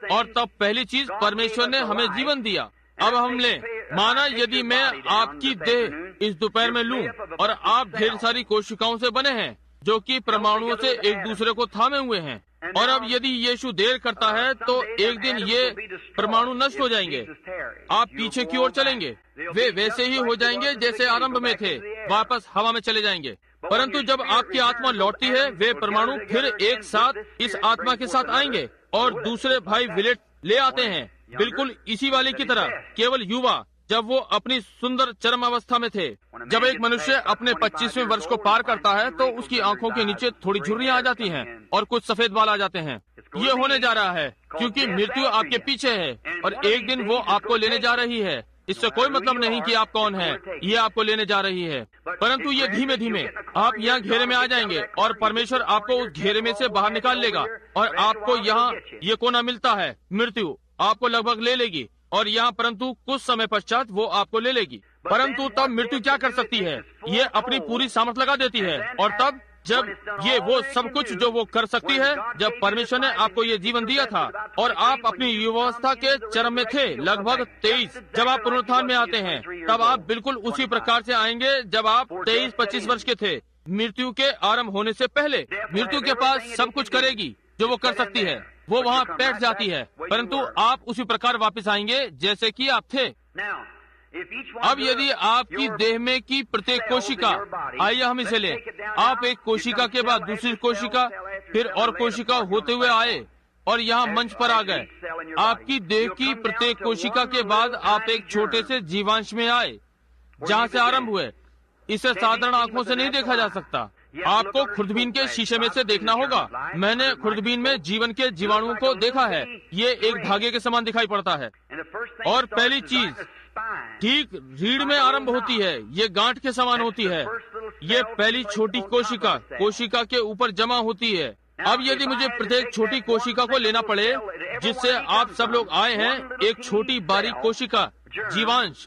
और तब पहली चीज परमेश्वर ने हमें जीवन दिया। अब हम ले माना यदि मैं आपकी देह इस दोपहर में लूं और आप ढेर सारी कोशिकाओं से बने हैं जो कि परमाणुओं से एक दूसरे को थामे हुए हैं, और अब यदि यीशु देर करता है तो एक दिन ये परमाणु नष्ट हो जाएंगे। आप पीछे की ओर चलेंगे, वे वैसे ही हो जाएंगे जैसे आरंभ में थे, वापस हवा में चले जाएंगे। परंतु जब आपकी आत्मा लौटती है, वे परमाणु फिर एक साथ इस आत्मा के साथ आएंगे और दूसरे भाई विलेट ले आते हैं, बिल्कुल इसी वाले की तरह, केवल युवा, जब वो अपनी सुंदर चरम अवस्था में थे। जब एक मनुष्य अपने 25वें वर्ष को पार करता है तो उसकी आंखों के नीचे थोड़ी झुर्रियां आ जाती हैं और कुछ सफेद बाल आ जाते हैं। ये होने जा रहा है क्योंकि मृत्यु आपके पीछे है और एक दिन वो आपको लेने जा रही है। इससे कोई मतलब नहीं कि आप कौन हैं, ये आपको लेने जा रही है, परंतु ये धीमे धीमे आप यहाँ घेरे में आ जाएंगे और परमेश्वर आपको उस घेरे में से बाहर निकाल लेगा और आपको यहाँ ये कोना मिलता है, मृत्यु आपको लगभग ले लेगी और यहाँ परंतु कुछ समय पश्चात वो आपको ले लेगी। परंतु तब मृत्यु क्या कर सकती है? ये अपनी पूरी सामर्थ लगा देती है और तब जब ये वो सब कुछ जो वो कर सकती है, जब परमेश्वर ने आपको ये जीवन दिया था और आप अपनी युवावस्था के चरम में थे, लगभग 23, जब आप पुनरुत्थान में आते हैं तब आप बिल्कुल उसी प्रकार से आएंगे जब आप 23-25 वर्ष के थे, मृत्यु के आरंभ होने से पहले। मृत्यु के पास सब कुछ करेगी जो वो कर सकती है, वो वहाँ बैठ जाती है, परंतु आप उसी प्रकार वापस आएंगे जैसे कि आप थे। अब यदि आपकी देह में की प्रत्येक कोशिका, आइए हम इसे लें, आप एक कोशिका के बाद दूसरी कोशिका, फिर और कोशिका होते हुए आए और यहाँ मंच पर आ गए। आपकी देह की प्रत्येक कोशिका के बाद आप एक छोटे से जीवांश में आए जहाँ से आरंभ हुए। इसे साधारण आंखों से नहीं देखा जा सकता, आपको खुर्दबीन के शीशे में से देखना होगा। मैंने खुर्दबीन में जीवन के जीवाणुओं को देखा है, ये एक धागे के समान दिखाई पड़ता है और पहली चीज ठीक रीढ़ में आरंभ होती है, ये गांठ के समान होती है। ये पहली छोटी कोशिका कोशिका के ऊपर जमा होती है। अब यदि मुझे प्रत्येक छोटी कोशिका को लेना पड़े जिससे आप सब लोग आए हैं, एक छोटी बारीक कोशिका, जीवांश।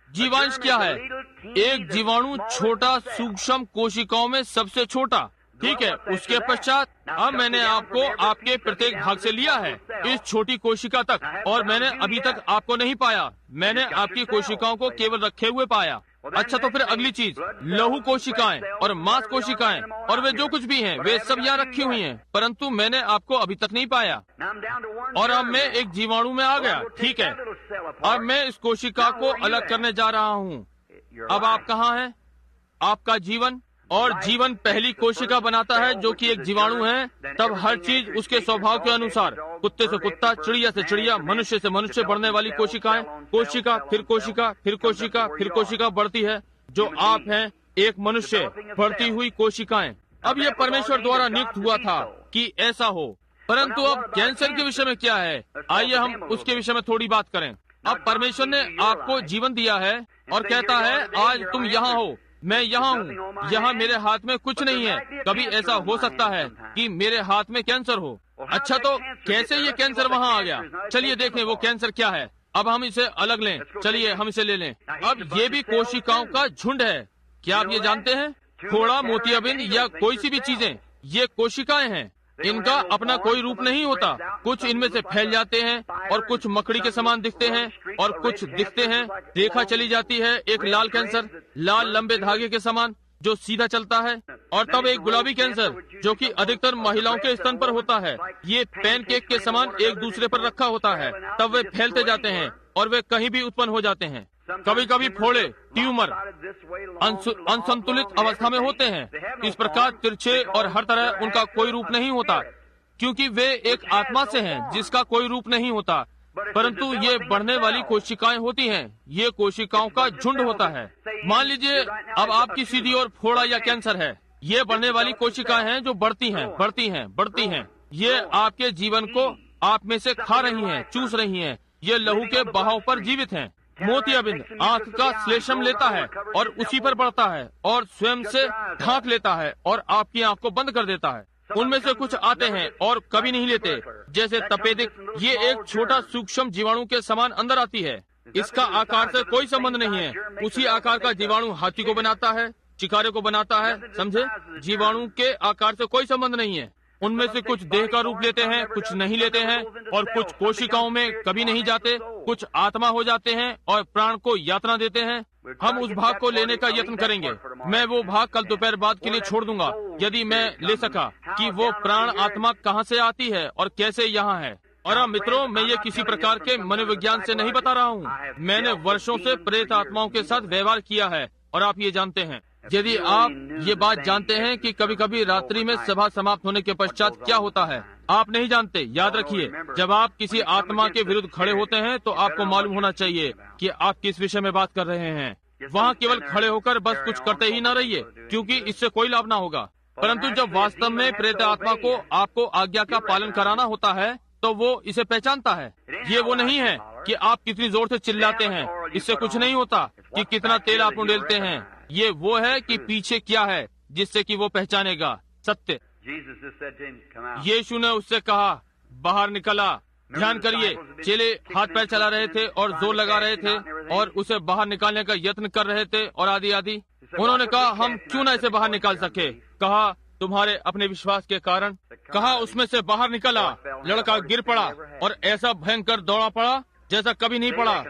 जीवांश क्या है? एक जीवाणु छोटा सूक्ष्म कोशिकाओं में सबसे छोटा, ठीक है। उसके पश्चात अब मैंने आपको आपके प्रत्येक भाग से लिया है इस छोटी कोशिका तक, और मैंने अभी तक आपको नहीं पाया, मैंने आपकी कोशिकाओं को केवल रखे हुए पाया। अच्छा, तो फिर अगली चीज लहू कोशिकाएं और मांस कोशिकाएं और वे जो कुछ भी हैं वे सब यहाँ रखी हुई हैं, परंतु मैंने आपको अभी तक नहीं पाया। और अब मैं एक जीवाणु में आ गया, ठीक है। अब मैं इस कोशिका को अलग करने जा रहा हूँ। अब आप कहाँ हैं? आपका जीवन, और जीवन पहली कोशिका बनाता है जो कि एक जीवाणु है। तब हर चीज उसके स्वभाव के अनुसार, कुत्ते से कुत्ता, चिड़िया से चिड़िया, मनुष्य से मनुष्य बढ़ने वाली कोशिकाएं, कोशिका फिर कोशिका फिर कोशिका फिर कोशिका बढ़ती है। जो आप हैं एक मनुष्य, बढ़ती हुई कोशिकाएं। अब यह परमेश्वर द्वारा नियुक्त हुआ था कि ऐसा हो। परंतु अब कैंसर के विषय में क्या है? आइए हम उसके विषय में थोड़ी बात करें। अब परमेश्वर ने आपको जीवन दिया है और कहता है आज तुम यहाँ हो, मैं यहाँ हूँ, यहाँ मेरे हाथ में कुछ नहीं है। कभी ऐसा हो सकता है कि मेरे हाथ में कैंसर हो। अच्छा, तो कैसे ये कैंसर वहाँ आ गया? चलिए देखें वो कैंसर क्या है। अब हम इसे अलग लें, चलिए हम इसे ले लें। अब ये भी कोशिकाओं का झुंड है, क्या आप ये जानते हैं? फोड़ा, मोतियाबिंद या कोई सी भी चीजें, ये कोशिकाएं हैं। इनका अपना कोई रूप नहीं होता। कुछ इनमें से फैल जाते हैं और कुछ मकड़ी के समान दिखते हैं और कुछ दिखते हैं रेखा चली जाती है। एक लाल कैंसर, लाल लंबे धागे के समान जो सीधा चलता है, और तब एक गुलाबी कैंसर जो कि अधिकतर महिलाओं के स्तन पर होता है। ये पैनकेक के समान एक दूसरे पर रखा होता है। तब वे फैलते जाते हैं और वे कहीं भी उत्पन्न हो जाते हैं। कभी कभी फोड़े, ट्यूमर असंतुलित अवस्था में होते हैं। इस प्रकार तिरछे और हर तरह उनका कोई रूप नहीं होता, क्योंकि वे एक आत्मा से हैं जिसका कोई रूप नहीं होता। परंतु ये बढ़ने वाली कोशिकाएं होती हैं, ये कोशिकाओं का झुंड होता है। मान लीजिए अब आपकी सीधी ओर फोड़ा या कैंसर है। ये बढ़ने वाली कोशिकाएं हैं जो बढ़ती हैं, बढ़ती हैं, बढ़ती हैं। ये आपके जीवन को आप में से खा रही हैं, चूस रही हैं। ये लहू के बहाव पर जीवित हैं। मोतियाबिंद आंख का श्लेष्म लेता है और उसी पर बढ़ता है और स्वयं से ढांक लेता है और आपकी आंख को बंद कर देता है। उनमें से कुछ आते हैं और कभी नहीं लेते, जैसे तपेदिक। ये एक छोटा सूक्ष्म जीवाणु के समान अंदर आती है। इसका आकार से कोई संबंध नहीं है। उसी आकार का जीवाणु हाथी को बनाता है, चिकारे को बनाता है, समझे? जीवाणु के आकार से कोई संबंध नहीं है। उनमें से कुछ देह का रूप लेते हैं, कुछ नहीं लेते हैं, और कुछ कोशिकाओं में कभी नहीं जाते, कुछ आत्मा हो जाते हैं और प्राण को यातना देते हैं। हम उस भाग को लेने का यत्न करेंगे। मैं वो भाग कल दोपहर बाद के लिए छोड़ दूंगा, यदि मैं ले सका, कि वो प्राण आत्मा कहाँ से आती है और कैसे यहाँ है। और अब मित्रों, मैं ये किसी प्रकार के मनोविज्ञान से नहीं बता रहा हूँ। मैंने वर्षों से प्रेत आत्माओं के साथ व्यवहार किया है और आप ये जानते हैं। यदि आप ये बात जानते हैं कि कभी कभी रात्रि में सभा समाप्त होने के पश्चात क्या होता है, आप नहीं जानते। याद रखिए, जब आप किसी आत्मा के विरुद्ध खड़े होते हैं तो आपको मालूम होना चाहिए कि आप किस विषय में बात कर रहे हैं। वहाँ केवल खड़े होकर बस कुछ करते ही न रहिए, क्योंकि इससे कोई लाभ ना होगा। परंतु जब वास्तव में प्रेरित आत्मा को आपको आज्ञा का पालन कराना होता है तो वो इसे पहचानता है। ये वो नहीं है कि आप कितनी जोर से चिल्लाते हैं, इससे कुछ नहीं होता कि कितना तेल आप उंडेलते हैं। ये वो है कि पीछे क्या है जिससे कि वो पहचानेगा सत्य। यीशु ने उससे कहा, बाहर निकला। ध्यान करिए, चेले हाथ पैर चला रहे थे और जोर लगा रहे थे और उसे बाहर निकालने का यत्न कर रहे थे और आदि आदि। उन्होंने कहा, हम क्यों न इसे बाहर निकाल सके। कहा, तुम्हारे अपने विश्वास के कारण। कहा, उसमें से बाहर निकला। लड़का गिर पड़ा और ऐसा भयंकर दौड़ा पड़ा जैसा कभी नहीं पड़ा।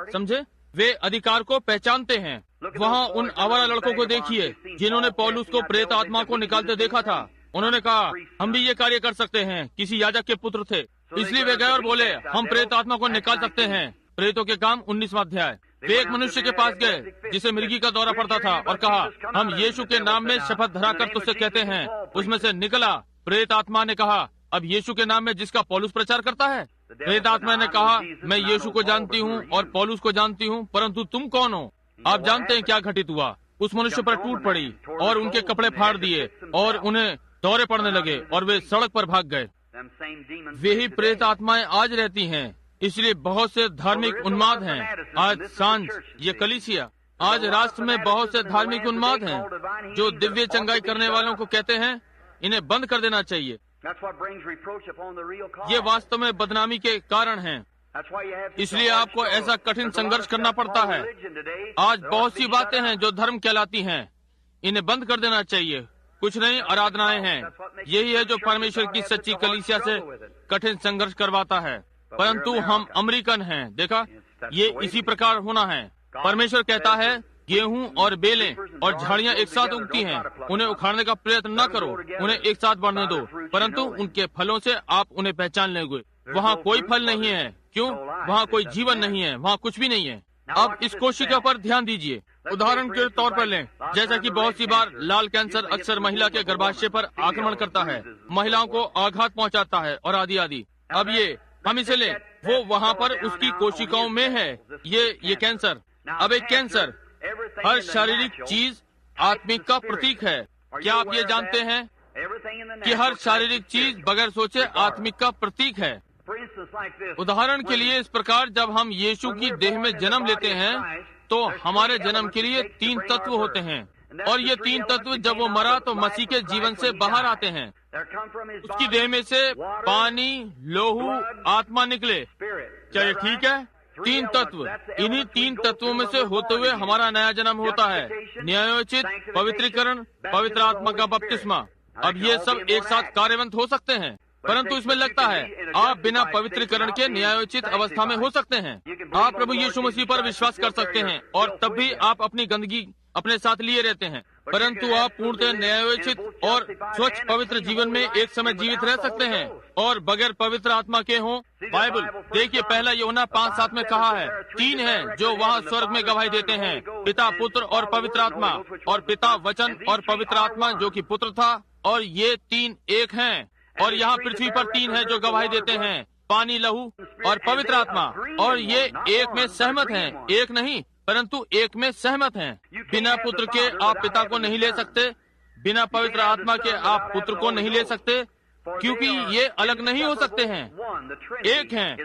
समझे? वे अधिकार को पहचानते हैं। वहाँ उन आवारा लड़कों को देखिए जिन्होंने पौलुस को प्रेत आत्मा को निकालते देखा था। उन्होंने कहा, हम भी ये कार्य कर सकते हैं। किसी याजक के पुत्र थे, इसलिए वे गए और बोले, हम प्रेत आत्मा को निकाल सकते हैं। प्रेतों के काम 19वां अध्याय। वे एक मनुष्य के पास गए जिसे मृगी का दौरा पड़ता था और कहा, हम यीशु के नाम में शपथ धराकर तुझसे कहते हैं। उसमें से निकला। प्रेत आत्मा ने कहा, अब यीशु के नाम में जिसका पौलुस प्रचार करता है। प्रेत आत्मा ने कहा, मैं यीशु को जानती हूँ और पौलुस को जानती हूँ, परंतु तुम कौन हो। आप जानते हैं क्या घटित हुआ। उस मनुष्य पर टूट पड़ी और उनके कपड़े फाड़ दिए और उन्हें दौरे पड़ने लगे और वे सड़क पर भाग गए। वे ही प्रेत आत्माएं आज रहती हैं। इसलिए बहुत से धार्मिक उन्माद हैं। आज सांझ ये कलीसिया, आज राष्ट्र में बहुत से धार्मिक उन्माद हैं जो दिव्य चंगाई करने वालों को कहते हैं। इन्हें बंद कर देना चाहिए। ये वास्तव में बदनामी के कारण हैं। इसलिए आपको ऐसा कठिन संघर्ष करना पड़ता है। आज बहुत सी बातें हैं जो धर्म कहलाती हैं। इन्हें बंद कर देना चाहिए। कुछ नहीं, आराधनाएं हैं। यही है जो परमेश्वर की सच्ची कलीसिया से कठिन संघर्ष करवाता है। परंतु हम अमेरिकन हैं। देखा, ये इसी प्रकार होना है। परमेश्वर कहता है, गेहूं और बेलें और झाड़ियां एक साथ उगती हैं, उन्हें उखाड़ने का प्रयत्न न करो, उन्हें एक साथ बढ़ने दो, परंतु उनके फलों से आप उन्हें पहचान लेंगे। वहाँ कोई फल नहीं है। क्यों? वहाँ कोई जीवन नहीं है, वहाँ कुछ भी नहीं है। अब इस कोशिका पर ध्यान दीजिए। उदाहरण के तौर पर लें, जैसा कि बहुत सी बार लाल कैंसर अक्सर महिला के गर्भाशय पर आक्रमण करता है, महिलाओं को आघात पहुंचाता है और आदि आदि। अब ये हम इसे लें, वो वहाँ पर उसकी कोशिकाओं में है। ये कैंसर। अब एक कैंसर, हर शारीरिक चीज आत्मिक का प्रतीक है। क्या आप ये जानते हैं कि हर शारीरिक चीज बगैर सोचे आत्मिक का प्रतीक है। उदाहरण के लिए इस प्रकार, जब हम यीशु की देह में जन्म लेते हैं तो हमारे जन्म के लिए 3 तत्व होते हैं, और ये 3 तत्व जब वो मरा तो मसीह के जीवन से बाहर आते हैं। उसकी देह में से पानी, लोहू, आत्मा निकले। क्या ये ठीक है? 3 तत्व। इन्हीं 3 तत्वों में से होते हुए हमारा नया जन्म होता है। न्यायोचित, पवित्रीकरण, पवित्र आत्मा का बपतिस्मा। अब ये सब एक साथ कार्यवंत हो सकते हैं, परंतु इसमें लगता है आप बिना पवित्रीकरण के न्यायोचित अवस्था में हो सकते हैं। आप प्रभु यीशु मसीह पर विश्वास कर सकते हैं और तब भी आप अपनी गंदगी अपने साथ लिए रहते हैं, परंतु आप पूर्णतः न्यायोचित और स्वच्छ पवित्र जीवन में एक समय जीवित रह सकते हैं और बगैर पवित्र आत्मा के हों। बाइबल देखिए, पहला यूहन्ना 5:7 में कहा है, 3 हैं जो वहाँ स्वर्ग में गवाही देते हैं, पिता, पुत्र और पवित्र आत्मा। और पिता वचन और पवित्र आत्मा जो कि पुत्र था, और ये 3 एक हैं। और यहाँ पृथ्वी पर 3 हैं जो गवाही देते हैं, पानी, लहू और पवित्र आत्मा। और ये एक में सहमत हैं, एक नहीं परंतु एक में सहमत हैं। बिना पुत्र के आप पिता को नहीं ले सकते, बिना पवित्र आत्मा के आप पुत्र को नहीं ले सकते, क्योंकि ये अलग नहीं हो सकते हैं। एक हैं,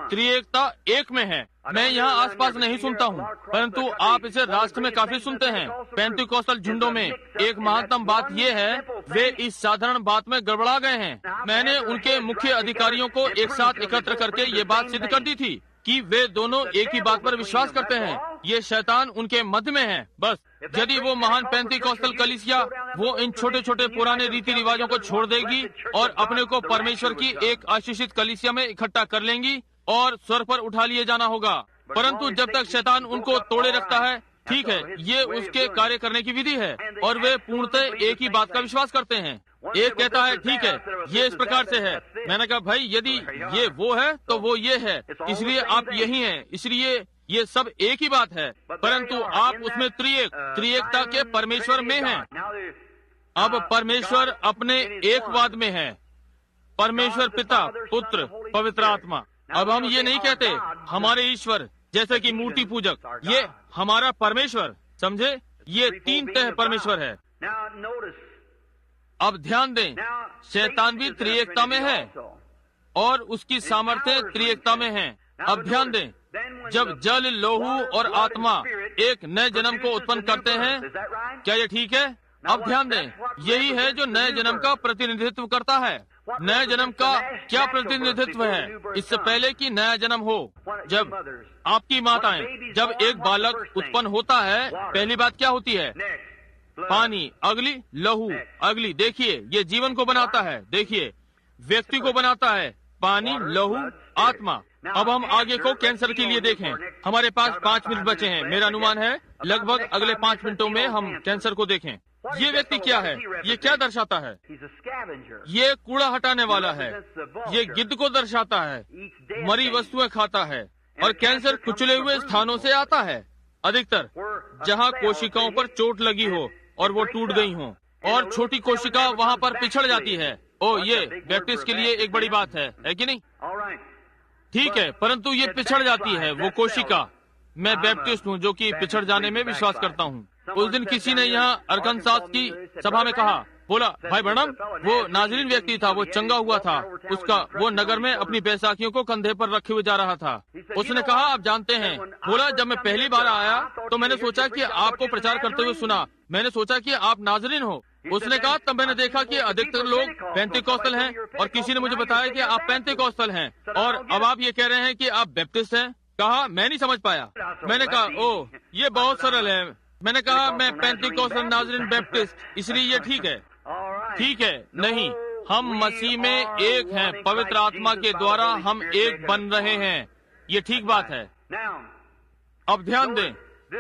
त्रिएकता एक में है। मैं यहाँ आसपास नहीं सुनता हूँ, परंतु आप इसे राष्ट्र में काफी सुनते हैं। पेंटिकोस्टल झुंडों में एक महत्तम बात ये है, वे इस साधारण बात में गड़बड़ा गए हैं। मैंने उनके मुख्य अधिकारियों को एक साथ एकत्र करके ये बात सिद्ध कर दी थी कि वे दोनों एक ही बात पर विश्वास करते हैं। ये शैतान उनके मध्य में है। बस यदि वो महान पेंटिकोस्टल कलीसिया वो इन छोटे छोटे पुराने रीति रिवाजों को छोड़ देगी और अपने को परमेश्वर की एक आशीषित कलीसिया में इकट्ठा कर लेंगी और स्वर पर उठा लिए जाना होगा। परंतु जब तक शैतान उनको तोड़े रखता है, ठीक है, ये उसके कार्य करने की विधि है और वे पूर्णतः एक ही बात का विश्वास करते हैं। एक कहता है ठीक है, ये इस प्रकार से है। मैंने कहा भाई, यदि ये वो है तो वो ये है, इसलिए आप यही हैं, इसलिए ये सब एक ही बात है, परंतु आप उसमें त्रिएकता के परमेश्वर में हैं। अब परमेश्वर अपने एकवाद में है, परमेश्वर पिता, पुत्र, पवित्र आत्मा। अब हम ये नहीं कहते हमारे ईश्वर जैसे कि मूर्ति पूजक, ये हमारा परमेश्वर, समझे? ये तीन तह परमेश्वर है। अब ध्यान दें, शैतान भी त्रिएकता में है और उसकी सामर्थ्य त्रिएकता में है। अब ध्यान दें, जब जल, लोहू और आत्मा एक नए जन्म को उत्पन्न करते हैं, क्या ये ठीक है? अब ध्यान दें, यही है जो नए जन्म का प्रतिनिधित्व करता है। नए जन्म का क्या प्रतिनिधित्व है? इससे पहले कि नया जन्म हो, जब आपकी माताएं, जब एक बालक उत्पन्न होता है, पहली बात क्या होती है? पानी, अगली लहू, अगली, देखिए ये जीवन को बनाता है, देखिए व्यक्ति को बनाता है, पानी, लहू, आत्मा। अब हम आगे को कैंसर के लिए देखें। हमारे पास 5 मिनट बचे हैं। मेरा अनुमान है लगभग अगले 5 मिनटों में हम कैंसर को देखें। ये व्यक्ति क्या है? ये क्या दर्शाता है? ये कूड़ा हटाने वाला है। ये गिद्ध को दर्शाता है, मरी वस्तुएं खाता है। और कैंसर कुचले हुए स्थानों से आता है, अधिकतर जहाँ कोशिकाओं पर चोट लगी हो और वो टूट गई हो, और छोटी कोशिका वहाँ पर पिछड़ जाती है। ओ, ये बैप्टिस्ट के लिए एक बड़ी बात है कि नहीं? ठीक है, परंतु ये पिछड़ जाती है वो कोशिका। मैं बैप्टिस्ट हूँ जो कि पिछड़ जाने में विश्वास करता हूँ। उस दिन किसी ने यहाँ अरकानसास की सभा में कहा, बोला, भाई ब्रनम, वो नाज़रीन व्यक्ति था, वो चंगा हुआ था, उसका वो नगर में अपनी बैसाखियों को कंधे पर रखे हुए जा रहा था। उसने कहा, आप जानते हैं, बोला, जब मैं पहली बार आया तो मैंने सोचा कि आपको प्रचार करते हुए सुना, मैंने सोचा कि आप नाज़रीन हो। उसने कहा, तब मैंने देखा कि अधिकतर लोग पेंटेकोस्टल हैं, और किसी ने मुझे बताया कि आप पेंटेकोस्टल हैं, और अब आप ये कह रहे हैं कि आप बैप्टिस्ट हैं। कहा, मैं नहीं समझ पाया। मैंने कहा, ओह, ये बहुत सरल है। मैंने कहा, मैं पेंटेकोस्टल, नाज़रीन, बैप्टिस्ट, इसलिए ये ठीक है। ठीक है, नहीं, हम मसीह में एक हैं, पवित्र आत्मा के द्वारा हम एक बन रहे हैं। ये ठीक बात है। अब ध्यान दें,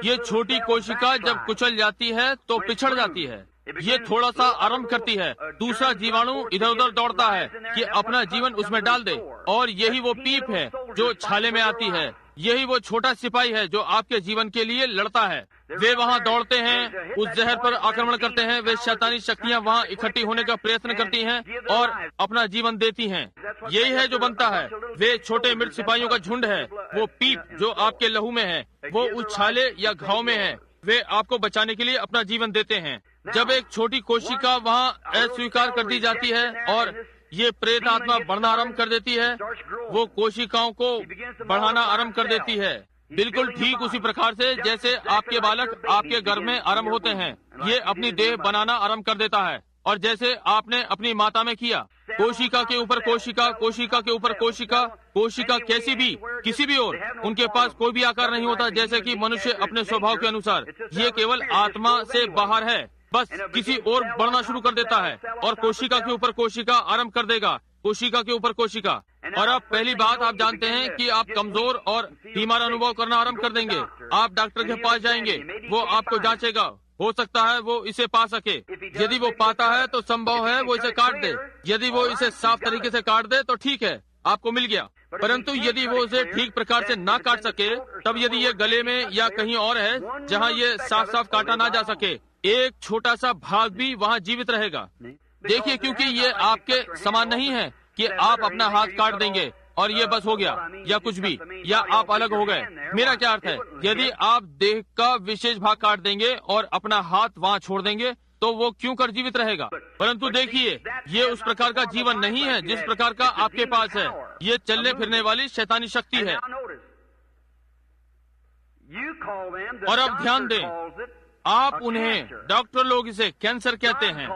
ये छोटी कोशिका जब कुचल जाती है तो पिछड़ जाती है। ये थोड़ा सा आरंभ करती है, दूसरा जीवाणु इधर उधर दौड़ता है कि अपना जीवन उसमें डाल दे, और यही वो पीप है जो छाले में आती है। यही वो छोटा सिपाही है जो आपके जीवन के लिए लड़ता है। वे वहाँ दौड़ते हैं, उस जहर पर आक्रमण करते हैं। वे शैतानी शक्तियाँ वहाँ इकट्ठी होने का प्रयत्न करती हैं और अपना जीवन देती हैं। यही है जो बनता है। वे छोटे मृत सिपाहियों का झुंड है। वो पीप जो आपके लहू में है, वो उस छाले या घाव में है, वे आपको बचाने के लिए अपना जीवन देते हैं। जब एक छोटी कोशिका वहाँ अस्वीकार कर दी जाती है और ये प्रेत आत्मा बढ़ना आरंभ कर देती है, वो कोशिकाओं को बढ़ाना आरंभ कर देती है। बिल्कुल ठीक उसी प्रकार से जैसे आपके बालक आपके गर्भ में आरंभ होते हैं, ये अपनी देह बनाना आरंभ कर देता है। और जैसे आपने अपनी माता में किया, कोशिका के ऊपर कोशिका, कोशिका के ऊपर कोशिका, कोशिका कैसी भी, किसी भी और, उनके पास कोई भी आकार नहीं होता जैसे कि मनुष्य अपने स्वभाव के अनुसार। ये केवल आत्मा से बाहर है, बस किसी और बढ़ना शुरू कर देता है, और कोशिका के ऊपर कोशिका आरंभ कर देगा, कोशिका के ऊपर कोशिका। और अब पहली बात, आप जानते हैं कि आप कमजोर और बीमार अनुभव करना आरंभ कर देंगे। आप डॉक्टर के पास जाएंगे, वो आपको जांचेगा, हो सकता है वो इसे पा सके। यदि वो पाता है तो संभव है वो इसे काट दे। यदि वो इसे साफ तरीके से काट दे तो ठीक है, आपको मिल गया। परंतु यदि वो उसे ठीक प्रकार से ना काट सके, तब यदि ये गले में या कहीं और है जहाँ ये साफ साफ काटा ना जा सके, एक छोटा सा भाग भी वहाँ जीवित रहेगा। देखिए, क्योंकि ये आपके समान नहीं है कि आप अपना हाथ काट देंगे और ये बस हो गया, या कुछ भी, या आप अलग हो गए। मेरा क्या अर्थ है, यदि आप देह का विशेष भाग काट देंगे और अपना हाथ वहाँ छोड़ देंगे तो वो क्यों कर जीवित रहेगा। परंतु देखिए, ये उस प्रकार का जीवन नहीं है जिस प्रकार का आपके पास है। ये चलने फिरने वाली शैतानी शक्ति है। और अब ध्यान दें, आप उन्हें, डॉक्टर लोग इसे कैंसर कहते हैं,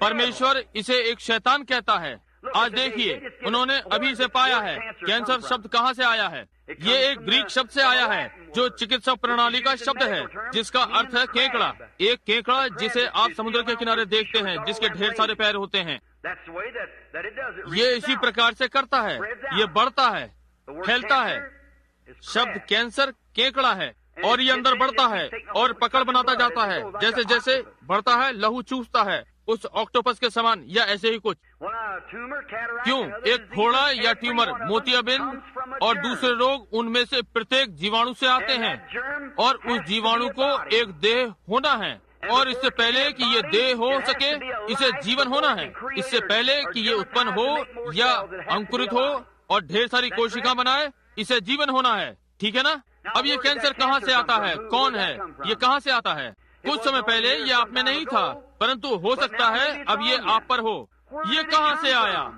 परमेश्वर इसे एक शैतान कहता है। आज देखिए, उन्होंने अभी से पाया है कैंसर शब्द कहाँ से आया है। ये एक ग्रीक शब्द से आया है जो चिकित्सा प्रणाली का शब्द है, जिसका अर्थ है केकड़ा। एक केकड़ा जिसे आप समुद्र के किनारे देखते हैं, जिसके ढेर सारे पैर होते हैं। ये इसी प्रकार से करता है, ये बढ़ता है, फैलता है। शब्द कैंसर केकड़ा है, और ये अंदर बढ़ता है और पकड़ बनाता जाता है। जैसे जैसे बढ़ता है, लहू चूसता है, उस ऑक्टोपस के समान या ऐसे ही कुछ। क्यों? एक फोड़ा या ट्यूमर, मोतियाबिंद और दूसरे रोग उनमें से प्रत्येक जीवाणु से आते हैं और उस जीवाणु को एक देह होना है। और इससे पहले कि ये देह हो सके, इसे जीवन होना है। इससे पहले कि ये उत्पन्न हो या अंकुरित हो और ढेर सारी कोशिका बनाए, इसे जीवन होना है। ठीक है ना? अब ये कैंसर कहाँ से आता है? कौन है? ये कहाँ से आता है? कुछ समय पहले ये आप में नहीं था, परंतु हो सकता है अब ये आप पर हो। ये कहाँ से आया?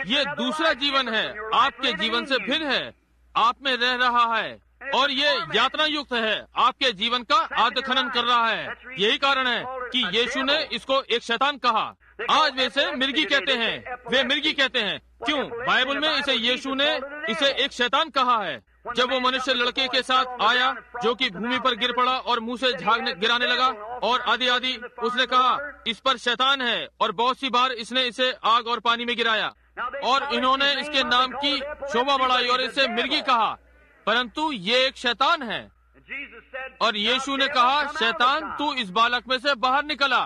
ये दूसरा जीवन है, आपके जीवन से भिन्न है, आप में रह रहा है और ये यातना युक्त है, आपके जीवन का आद्य खनन कर रहा है। यही कारण है कि यीशु ने इसको एक शैतान कहा। आज वे इसे मिर्गी कहते हैं, वे मिर्गी कहते हैं। क्यों? बाइबल में इसे यीशु ने इसे एक शैतान कहा है। जब वो मनुष्य लड़के के साथ आया जो कि भूमि पर गिर पड़ा और मुंह से झाग गिराने लगा और आदि आदि, उसने कहा इस पर शैतान है, और बहुत सी बार इसने इसे आग और पानी में गिराया और इन्होंने इसके नाम की शोभा बढ़ाई और इसे मिर्गी कहा, परंतु ये एक शैतान है। और यीशु ने कहा, शैतान तू इस बालक में से बाहर निकला।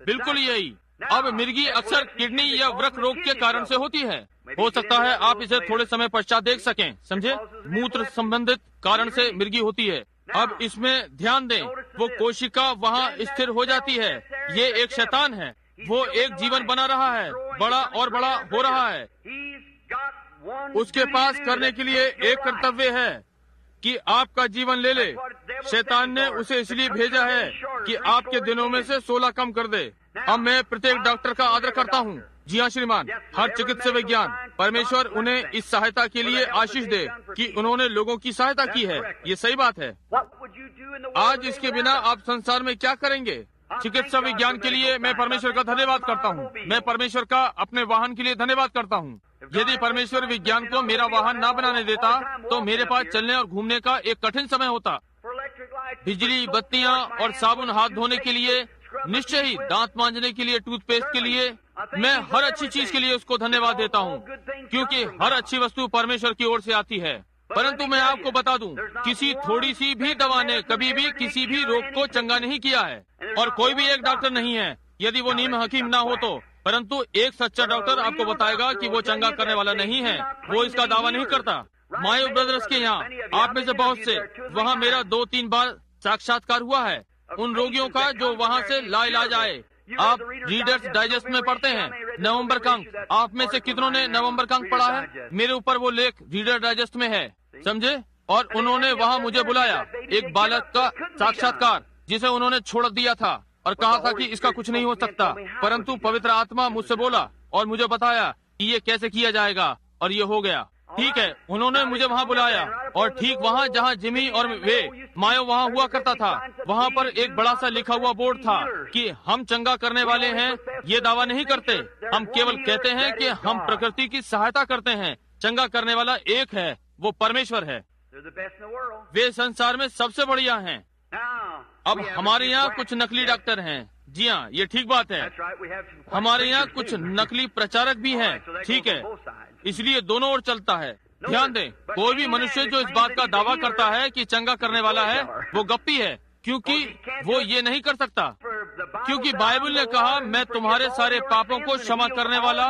बिल्कुल यही। अब मिर्गी अक्सर किडनी या वृक्क रोग के कारण से होती है। हो सकता है आप इसे थोड़े समय पश्चात देख सकें, समझे? मूत्र संबंधित कारण से मिर्गी होती है। अब इसमें ध्यान दें, वो कोशिका वहाँ स्थिर हो जाती है। ये एक शैतान है। वो एक जीवन बना रहा है, बड़ा और बड़ा हो रहा है। उसके पास करने के लिए एक कर्तव्य है कि आपका जीवन ले ले। शैतान ने उसे इसलिए भेजा है कि आपके दिनों में से 16 कम कर दे। अब मैं प्रत्येक डॉक्टर का आदर करता हूँ। जी हाँ श्रीमान, हर चिकित्सा विज्ञान, परमेश्वर उन्हें इस सहायता के लिए आशीष दे कि उन्होंने लोगों की सहायता की है। ये सही बात है। आज इसके बिना आप संसार में क्या करेंगे? चिकित्सा विज्ञान के लिए मैं परमेश्वर का धन्यवाद करता हूँ। मैं परमेश्वर का अपने वाहन के लिए धन्यवाद करता हूँ। यदि परमेश्वर विज्ञान को मेरा वाहन ना बनाने देता तो मेरे पास चलने और घूमने का एक कठिन समय होता। बिजली, बत्तियाँ और साबुन हाथ धोने के लिए, निश्चय ही दांत मांजने के लिए, टूथपेस्ट के लिए, मैं हर अच्छी चीज के लिए उसको धन्यवाद देता हूँ, क्योंकि हर अच्छी वस्तु परमेश्वर की ओर से आती है। परंतु मैं आपको बता दूं, किसी थोड़ी सी भी दवा ने कभी भी किसी भी रोग को चंगा नहीं किया है, और कोई भी एक डॉक्टर नहीं है, यदि वो नीम हकीम ना हो तो। परंतु एक सच्चा डॉक्टर आपको बताएगा कि वो चंगा करने वाला नहीं है। वो इसका दावा नहीं करता। मायो ब्रदर्स के यहाँ, आप में से बहुत से, वहाँ मेरा 2-3 बार साक्षात्कार हुआ है उन रोगियों का जो वहाँ से लाइलाज आए। आप रीडर्स डाइजेस्ट में पढ़ते हैं नवंबर का अंक। आप में से कितनों ने नवंबर का अंक पढ़ा है? मेरे ऊपर वो लेख रीडर डाइजेस्ट में है, समझे? और उन्होंने वहाँ मुझे बुलाया, एक बालक का साक्षात्कार जिसे उन्होंने छोड़ दिया था और कहा था कि इसका कुछ नहीं हो सकता, परंतु पवित्र आत्मा मुझसे बोला और मुझे बताया कि ये कैसे किया जाएगा, और ये हो गया। ठीक है, उन्होंने मुझे वहाँ बुलाया और ठीक वहाँ जहाँ जिमी और वे मायो वहाँ हुआ करता था, वहाँ पर एक बड़ा सा लिखा हुआ बोर्ड था कि हम चंगा करने वाले हैं। ये दावा नहीं करते, हम केवल कहते हैं कि हम प्रकृति की सहायता करते हैं। चंगा करने वाला एक है, वो परमेश्वर है। वे संसार में सबसे बढ़िया हैं। अब हमारे यहाँ कुछ नकली डॉक्टर हैं। जी हाँ, ये ठीक बात है। हमारे यहाँ कुछ नकली प्रचारक भी हैं। ठीक है, इसलिए दोनों ओर चलता है। ध्यान दें, कोई भी मनुष्य जो इस बात का दावा करता है कि चंगा करने वाला है, वो गप्पी है, क्योंकि वो ये नहीं कर सकता। क्योंकि बाइबल ने कहा, मैं तुम्हारे सारे पापों को क्षमा करने वाला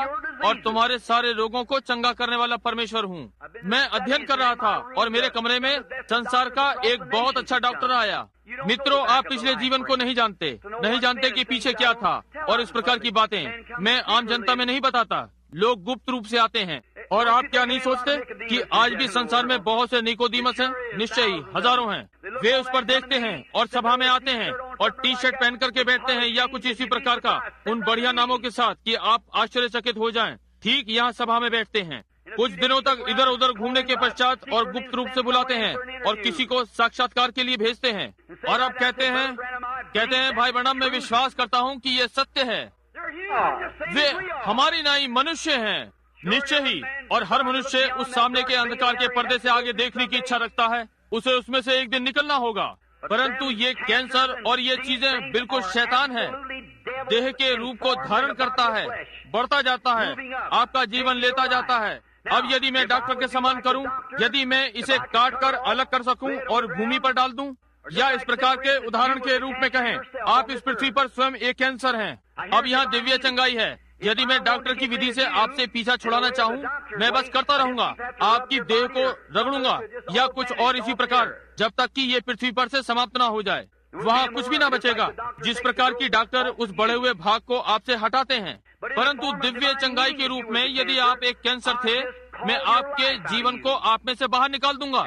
और तुम्हारे सारे रोगों को चंगा करने वाला परमेश्वर हूँ। मैं अध्ययन कर रहा था और मेरे कमरे में संसार का एक बहुत अच्छा डॉक्टर आया। मित्रों, आप पिछले जीवन को नहीं जानते कि पीछे क्या था और इस प्रकार की बातें मैं आम जनता में नहीं बताता। लोग गुप्त रूप से आते हैं। और आप क्या नहीं सोचते कि आज भी संसार में बहुत से निकोदीमस हैं? निश्चय ही हजारों हैं। वे उस पर देखते हैं और सभा में आते हैं और टी शर्ट पहन करके बैठते हैं या कुछ इसी प्रकार का, उन बढ़िया नामों के साथ कि आप आश्चर्यचकित हो जाएं। ठीक यहाँ सभा में बैठते हैं, कुछ दिनों तक इधर उधर घूमने के पश्चात और गुप्त रूप से बुलाते हैं और किसी को साक्षात्कार के लिए भेजते हैं। और अब कहते हैं भाई ब्रैनम, मैं विश्वास करता हूँ कि ये सत्य है। वे हमारी नाई मनुष्य हैं, निश्चय ही। और हर मनुष्य उस सामने के अंधकार के पर्दे से आगे देखने की इच्छा रखता है। उसे उसमें से एक दिन निकलना होगा। परंतु ये कैंसर और ये चीजें बिल्कुल शैतान है। देह के रूप को धारण करता है, बढ़ता जाता है, आपका जीवन लेता जाता है। अब यदि मैं डॉक्टर के समान करूं, यदि मैं इसे काट कर अलग कर सकूं और भूमि पर डाल दूं, या इस प्रकार के उदाहरण के रूप में कहें, आप इस पृथ्वी पर स्वयं एक कैंसर हैं। अब यहाँ दिव्य चंगाई है। यदि मैं डॉक्टर की विधि से आपसे पीछा छुड़ाना चाहूँ, मैं बस करता रहूंगा, आपकी देह को रगड़ूंगा या कुछ और इसी प्रकार, जब तक कि ये पृथ्वी पर से समाप्त ना हो जाए। वहाँ कुछ भी ना बचेगा। जिस प्रकार की डॉक्टर उस बढ़े हुए भाग को आपसे हटाते हैं, परंतु दिव्य चंगाई के रूप में यदि आप एक कैंसर थे, मैं आपके जीवन को आप में से बाहर निकाल दूंगा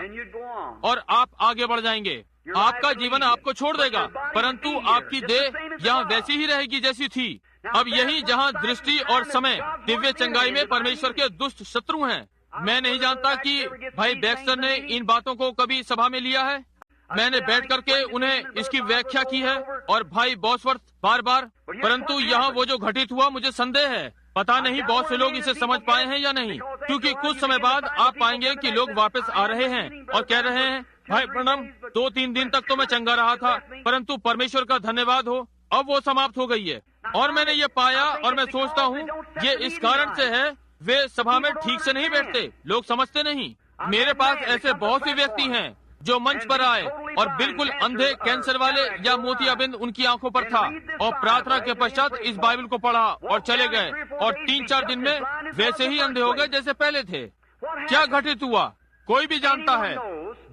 और आप आगे बढ़ जाएंगे। आपका जीवन आपको छोड़ देगा, परंतु आपकी देह यहाँ वैसी ही रहेगी जैसी थी। अब यही जहाँ दृष्टि और समय दिव्य चंगाई में परमेश्वर के दुष्ट शत्रु हैं। मैं नहीं जानता कि भाई बैक्स्टर ने इन बातों को कभी सभा में लिया है। मैंने बैठ करके उन्हें इसकी व्याख्या की है और भाई बॉसवर्थ बार बार, परंतु यहाँ वो जो घटित हुआ, मुझे संदेह है। पता नहीं बहुत से लोग इसे समझ पाए हैं या नहीं, क्योंकि कुछ समय बाद आप पाएंगे कि लोग वापस आ रहे हैं और कह रहे हैं, भाई ब्रनम 2-3 दिन तक तो मैं चंगा रहा था, परंतु परमेश्वर का धन्यवाद हो, अब वो समाप्त हो गई है। और मैंने ये पाया और मैं सोचता हूँ ये इस कारण से है, वे सभा में ठीक से नहीं बैठते, लोग समझते नहीं। मेरे पास ऐसे बहुत से व्यक्ति हैं जो मंच पर आए और बिल्कुल अंधे, कैंसर वाले या मोतियाबिंद उनकी आंखों पर था, और प्रार्थना के पश्चात इस बाइबल को पढ़ा और चले गए, और 3-4 दिन में वैसे ही अंधे हो गए जैसे पहले थे। क्या घटित हुआ कोई भी जानता है।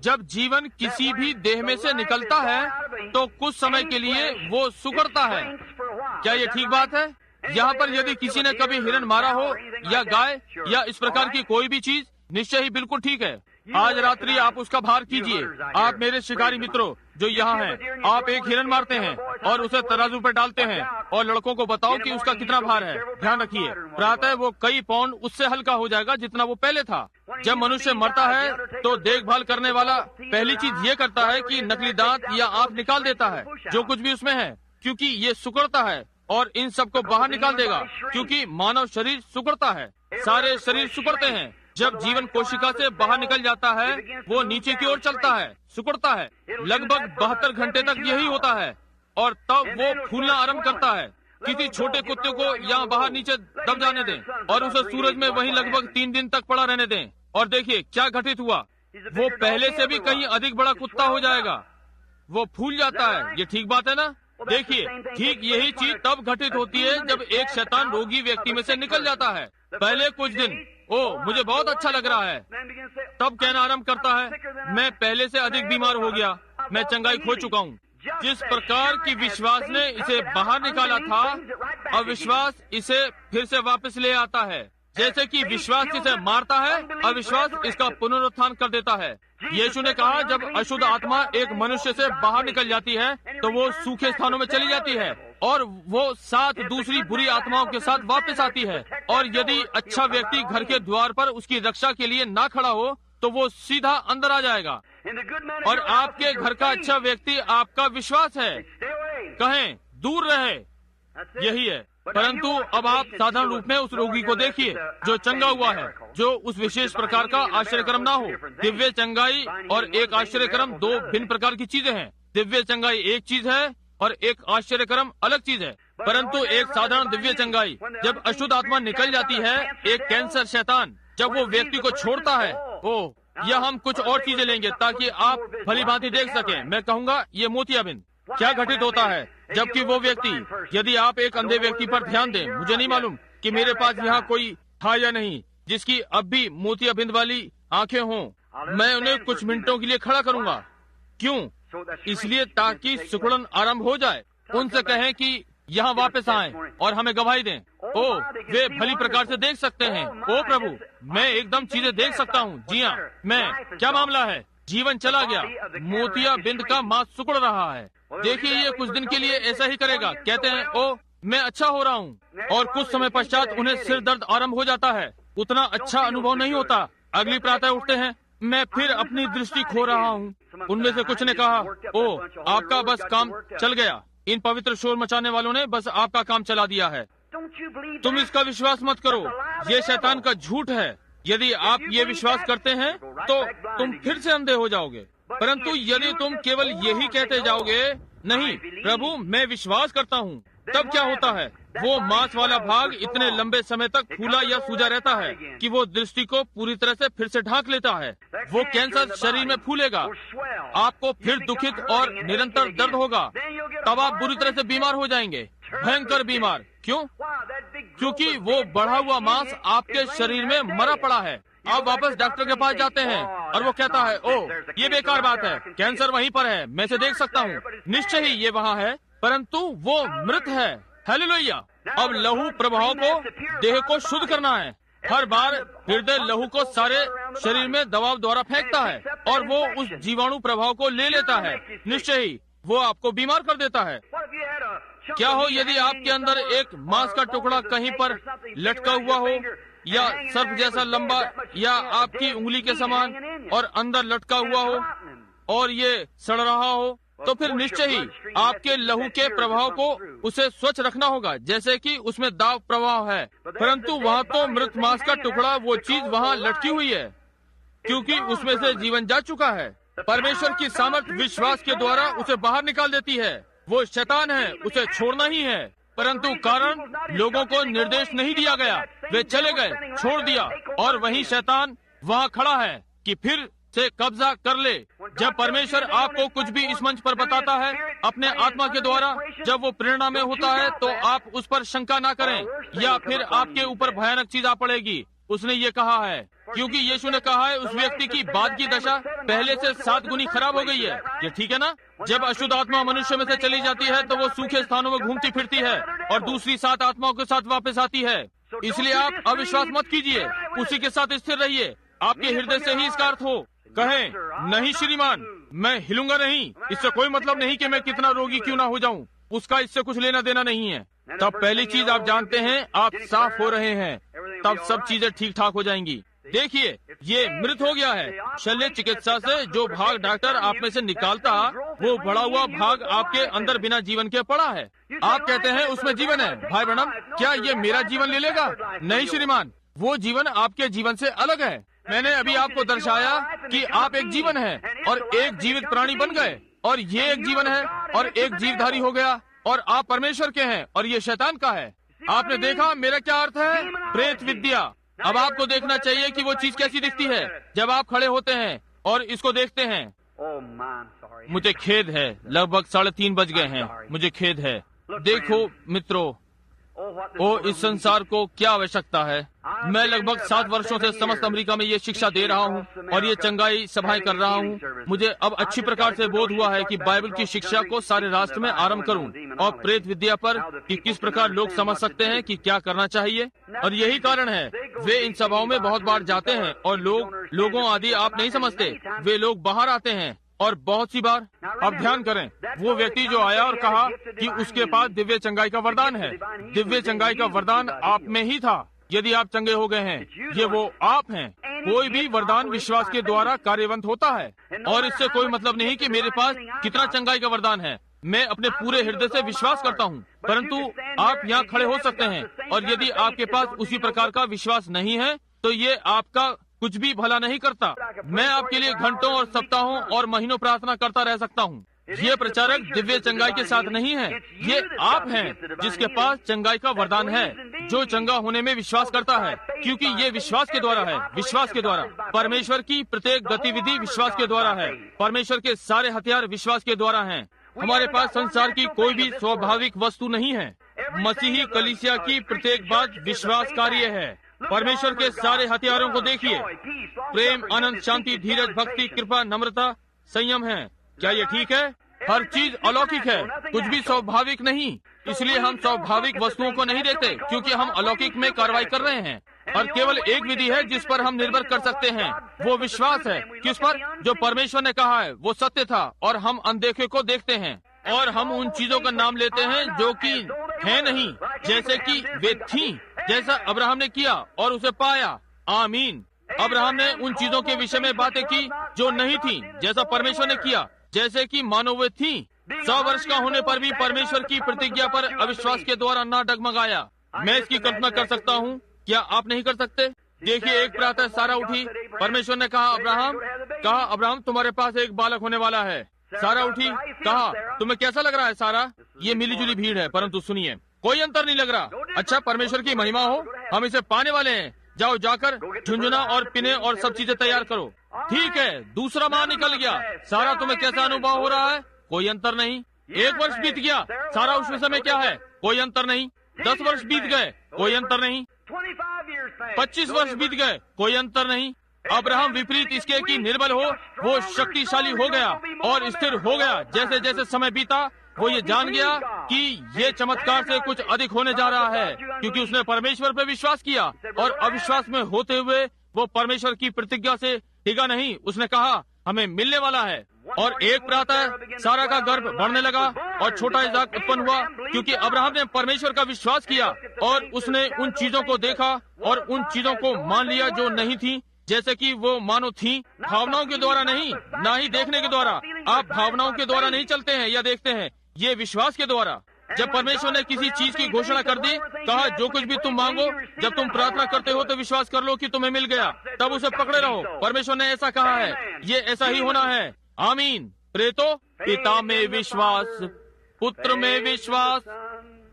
जब जीवन किसी भी देह में से निकलता है तो कुछ समय के लिए वो सुकड़ता है। क्या ये ठीक बात है? यहाँ पर यदि किसी ने कभी हिरन मारा हो या गाय या इस प्रकार की कोई भी चीज, निश्चय ही बिल्कुल ठीक है। आज रात्रि आप उसका भार कीजिए। आप मेरे शिकारी मित्रों जो यहाँ हैं, आप एक हिरन मारते हैं और उसे तराजू पर डालते हैं और लड़कों को बताओ कि उसका कितना भार है। ध्यान रखिए, प्रातः वो कई पाउंड उससे हल्का हो जाएगा जितना वो पहले था। जब मनुष्य मरता है तो देखभाल करने वाला पहली चीज ये करता है कि नकली दांत या आंख निकाल देता है, जो कुछ भी उसमें है, क्योंकि ये सुकड़ता है और इन सबको बाहर निकाल देगा, क्योंकि मानव शरीर सुकड़ता है। सारे शरीर सुकड़ते हैं। जब जीवन कोशिका से बाहर निकल जाता है, वो नीचे की ओर चलता है, सिकुड़ता है। लगभग 72 घंटे तक यही होता है और तब वो फूलना आरंभ करता है। किसी छोटे कुत्ते को यहाँ बाहर नीचे दब जाने दें और उसे सूरज में वहीं लगभग 3 दिन तक पड़ा रहने दें और देखिए क्या घटित हुआ। वो पहले से भी कहीं अधिक बड़ा कुत्ता हो जाएगा, वो फूल जाता है। ये ठीक बात है ना? देखिए, ठीक यही चीज तब घटित होती है जब एक शैतान रोगी व्यक्ति में से निकल जाता है। पहले कुछ दिन मुझे बहुत अच्छा लग रहा है, तब कहना आरंभ करता है, मैं पहले से अधिक बीमार हो गया, मैं चंगाई खो चुका हूँ। जिस प्रकार की विश्वास ने इसे बाहर निकाला था, अविश्वास इसे फिर से वापस ले आता है। जैसे कि विश्वास इसे मारता है, अविश्वास इसका पुनरुत्थान कर देता है। यीशु ने कहा, जब अशुद्ध आत्मा एक मनुष्य से बाहर निकल जाती है तो वो सूखे स्थानों में चली जाती है और वो 7 दूसरी बुरी आत्माओं के साथ वापस आती है। और यदि अच्छा व्यक्ति घर के द्वार पर उसकी रक्षा के लिए ना खड़ा हो तो वो सीधा अंदर आ जाएगा। और आपके घर का अच्छा व्यक्ति आपका विश्वास है, कहें दूर रहे, यही है। परंतु अब आप साधारण रूप में उस रोगी को देखिए जो चंगा हुआ है, जो उस विशेष प्रकार का आश्चर्यक्रम ना हो। दिव्य चंगाई और एक आश्चर्यक्रम 2 भिन्न प्रकार की चीजें हैं। दिव्य चंगाई एक चीज है और एक आश्चर्यक्रम अलग चीज है। परंतु एक साधारण दिव्य चंगाई, जब अशुद्ध आत्मा निकल जाती है, एक कैंसर शैतान जब वो व्यक्ति को छोड़ता है, या हम कुछ और चीजें लेंगे ताकि आप भली भांति देख सकें। मैं कहूँगा ये मोतियाबिंद। क्या घटित होता है जबकि वो व्यक्ति, यदि आप एक अंधे व्यक्ति पर ध्यान दें, मुझे नहीं मालूम कि मेरे पास यहाँ कोई था या नहीं जिसकी अब भी मोतियाबिंद वाली आंखें हों, मैं उन्हें कुछ मिनटों के लिए खड़ा करूंगा। क्यों? इसलिए ताकि सिकुड़न आरंभ हो जाए। उनसे कहें कि यहाँ वापस आएं और हमें गवाही दें। वे भली प्रकार से देख सकते हैं। प्रभु, मैं एकदम चीजें देख सकता हूँ। जी हाँ, मैं, क्या मामला है? जीवन चला गया, मोतियाबिंद का मांस सिकुड़ रहा है। देखिए, ये कुछ दिन के लिए ऐसा ही करेगा। कहते हैं, मैं अच्छा हो रहा हूँ, और कुछ समय पश्चात उन्हें सिर दर्द आरंभ हो जाता है। उतना अच्छा अनुभव नहीं होता। अगली प्रातः उठते हैं, मैं फिर अपनी दृष्टि खो रहा हूँ। उनमें से कुछ ने कहा, आपका बस काम चल गया। इन पवित्र शोर मचाने वालों ने बस आपका काम चला दिया है। तुम इसका विश्वास मत करो, ये शैतान का झूठ है। यदि आप ये विश्वास करते हैं तो तुम फिर से अंधे हो जाओगे। परंतु यदि तुम केवल यही कहते जाओगे, नहीं प्रभु मैं विश्वास करता हूँ, तब क्या होता है, वो मांस वाला भाग इतने लंबे समय तक फूला या सूजा रहता है कि वो दृष्टि को पूरी तरह से फिर से ढांक लेता है। वो कैंसर शरीर में फूलेगा, आपको फिर दुखित और निरंतर दर्द होगा, तब आप बुरी तरह से बीमार हो जाएंगे, भयंकर बीमार। क्यों? क्योंकि वो बढ़ा हुआ मांस आपके शरीर में मरा पड़ा है। आप वापस डॉक्टर के पास जाते हैं और वो कहता है, ओह ये बेकार बात है, कैंसर वहीं पर है, मैं इसे देख सकता हूँ, निश्चय ही ये वहाँ है, परंतु वो मृत है। हालेलुया। अब लहू प्रभाव को, देह को शुद्ध करना है। हर बार हृदय लहू को सारे शरीर में दबाव द्वारा फेंकता है और वो उस जीवाणु प्रभाव को ले लेता है, निश्चय ही वो आपको बीमार कर देता है। क्या हो यदि आपके अंदर एक मांस का टुकड़ा कहीं पर लटका हुआ हो, या सर्प जैसा लंबा, या आपकी उंगली के समान और अंदर लटका हुआ हो और ये सड़ रहा हो, तो फिर निश्चय ही आपके लहू के प्रभाव को उसे स्वच्छ रखना होगा, जैसे कि उसमें दाब प्रभाव है। परंतु वहाँ तो मृत मांस का टुकड़ा, वो चीज वहाँ लटकी हुई है, क्योंकि उसमें से जीवन जा चुका है। परमेश्वर की सामर्थ्य विश्वास के द्वारा उसे बाहर निकाल देती है। वो शैतान है, उसे छोड़ना ही है, परंतु कारण लोगों को निर्देश नहीं दिया गया, वे चले गए, छोड़ दिया, और वही शैतान वहाँ खड़ा है कि फिर से कब्जा कर ले। जब परमेश्वर आपको कुछ भी इस मंच पर बताता है अपने आत्मा के द्वारा, जब वो प्रेरणा में होता है, तो आप उस पर शंका ना करें, या फिर आपके ऊपर भयानक चीज आ पड़ेगी। उसने ये कहा है, क्योंकि यीशु ने कहा है उस व्यक्ति की बाद की दशा पहले से 7 गुनी खराब हो गई है। ये ठीक है ना? जब अशुद्ध आत्मा मनुष्य में से चली जाती है तो वो सूखे स्थानों में घूमती फिरती है और दूसरी 7 आत्माओं के साथ वापस आती है। इसलिए आप अविश्वास मत कीजिए, उसी के साथ स्थिर रहिए। आपके हृदय से ही इसका अर्थ हो। कहें, नहीं श्रीमान, मैं हिलूंगा नहीं। इससे कोई मतलब नहीं कि मैं कितना रोगी क्यों ना हो जाऊं, उसका इससे कुछ लेना देना नहीं है। तब पहली चीज आप जानते हैं, आप साफ हो रहे हैं, तब सब चीजें ठीक ठाक हो जाएंगी। देखिए, ये मृत हो गया है। शल्य चिकित्सा से जो भाग डॉक्टर आप में से निकालता, वो बढ़ा हुआ भाग आपके अंदर बिना जीवन के पड़ा है। आप कहते हैं उसमें जीवन है। भाई ब्रनम, क्या ये मेरा जीवन ले लेगा? नहीं श्रीमान, वो जीवन आपके जीवन से अलग है। मैंने अभी आपको दर्शाया कि आप एक जीवन है और एक जीवित प्राणी बन गए, और ये एक जीवन है और एक जीवधारी हो गया, और आप परमेश्वर के हैं और ये शैतान का है। आपने देखा मेरा क्या अर्थ है? प्रेत विद्या। अब आपको देखना चाहिए कि वो चीज कैसी दिखती है जब आप खड़े होते हैं और इसको देखते हैं। मुझे खेद है, लगभग 3:30 बज गए हैं, मुझे खेद है। देखो मित्रों, ओ इस संसार को क्या आवश्यकता है। मैं लगभग 7 वर्षों से समस्त अमेरिका में ये शिक्षा दे रहा हूँ और ये चंगाई सभाएं कर रहा हूँ। मुझे अब अच्छी प्रकार से बोध हुआ है कि बाइबल की शिक्षा को सारे राष्ट्र में आरंभ करूँ, और प्रेत विद्या पर कि किस प्रकार लोग समझ सकते हैं कि क्या करना चाहिए। और यही कारण है वे इन सभाओं में बहुत बार जाते हैं और लोगों आदि आप नहीं समझते, वे लोग बाहर आते हैं और बहुत सी बार। अब ध्यान करें, वो व्यक्ति जो आया और कहा कि उसके पास दिव्य चंगाई का वरदान है, दिव्य चंगाई का वरदान आप में ही था। यदि आप चंगे हो गए हैं, ये वो आप हैं। कोई भी वरदान विश्वास के द्वारा कार्यवंत होता है, और इससे कोई मतलब नहीं कि मेरे पास कितना चंगाई का वरदान है। मैं अपने पूरे हृदय से विश्वास करता हूँ, परंतु आप यहाँ खड़े हो सकते हैं, और यदि आपके पास उसी प्रकार का विश्वास नहीं है तो ये आपका कुछ भी भला नहीं करता। मैं आपके लिए घंटों और सप्ताहों और महीनों प्रार्थना करता रह सकता हूँ। ये प्रचारक दिव्य चंगाई के साथ नहीं है, ये आप हैं जिसके पास चंगाई का वरदान है, जो चंगा होने में विश्वास करता है, क्योंकि ये विश्वास के द्वारा है। विश्वास के द्वारा परमेश्वर की प्रत्येक गतिविधि विश्वास के द्वारा है। परमेश्वर के सारे हथियार विश्वास के द्वारा हैं। हमारे पास संसार की कोई भी स्वाभाविक वस्तु नहीं है। मसीही कलीसिया की प्रत्येक बात विश्वास कार्य है। परमेश्वर के सारे हथियारों को देखिए, प्रेम, आनंद, शांति, धीरज, भक्ति, कृपा, नम्रता, संयम है। क्या ये ठीक है? हर चीज अलौकिक है, कुछ भी स्वाभाविक नहीं। इसलिए हम स्वाभाविक वस्तुओं को नहीं देखते, क्योंकि हम अलौकिक में कार्रवाई कर रहे हैं। और केवल एक विधि है जिस पर हम निर्भर कर सकते हैं, वो विश्वास है। किस पर? जो परमेश्वर ने कहा है वो सत्य था, और हम अनदेखे को देखते हैं, और हम उन चीजों का नाम लेते हैं जो कि है नहीं, जैसे कि वे थीं, जैसा अब्राहम ने किया और उसे पाया। आमीन। अब्राहम ने उन चीजों के विषय में बातें की जो नहीं थीं, जैसा परमेश्वर ने किया, जैसे कि मानो वे थीं। 100 वर्ष का होने पर भी परमेश्वर की प्रतिज्ञा पर अविश्वास के द्वारा न डगमगाया। मैं इसकी कल्पना कर सकता हूँ, क्या आप नहीं कर सकते? देखिए, एक प्रातः सारा उठी, परमेश्वर ने कहा अब्राहम तुम्हारे पास एक बालक होने वाला है। सारा उठी, कहा, तुम्हें कैसा लग रहा है सारा? ये मिलीजुली भीड़ है, परंतु सुनिए, कोई अंतर नहीं लग रहा। अच्छा, परमेश्वर की महिमा हो, हम इसे पाने वाले हैं। जाओ, जाकर झुंझुना और पिने और सब चीजें तैयार करो। ठीक है, दूसरा माह निकल गया। सारा, तुम्हें कैसा अनुभव हो रहा है? कोई अंतर नहीं। 1 वर्ष बीत गया, सारा उस विषय में क्या है? कोई अंतर नहीं। 10 वर्ष बीत गए, कोई अंतर नहीं। 25 वर्ष बीत गए, कोई अंतर नहीं। अब्राहम विपरीत इसके कि निर्बल हो, वो शक्तिशाली हो गया और स्थिर हो गया। जैसे जैसे समय बीता, वो ये जान गया कि ये चमत्कार से कुछ अधिक होने जा रहा है, क्योंकि उसने परमेश्वर पर विश्वास किया। और अविश्वास में होते हुए वो परमेश्वर की प्रतिज्ञा से टिका नहीं। उसने कहा, हमें मिलने वाला है। और एक प्रातः सारा का गर्भ बढ़ने लगा और छोटा इसाक उत्पन्न हुआ, क्योंकि अब्राहम ने परमेश्वर का विश्वास किया और उसने उन चीजों को देखा और उन चीजों को मान लिया जो नहीं थी, जैसे कि वो मानो थी। भावनाओं के द्वारा नहीं, ना ही देखने के द्वारा। आप भावनाओं के द्वारा नहीं चलते हैं या देखते हैं, ये विश्वास के द्वारा। जब परमेश्वर ने किसी चीज की घोषणा कर दी, कहा, जो कुछ भी तुम मांगो, जब तुम प्रार्थना करते हो तो विश्वास कर लो कि तुम्हें मिल गया, तब उसे पकड़े रहो। परमेश्वर ने ऐसा कहा है, ये ऐसा ही होना है। आमीन। प्रेतो, पिता में विश्वास, पुत्र में विश्वास,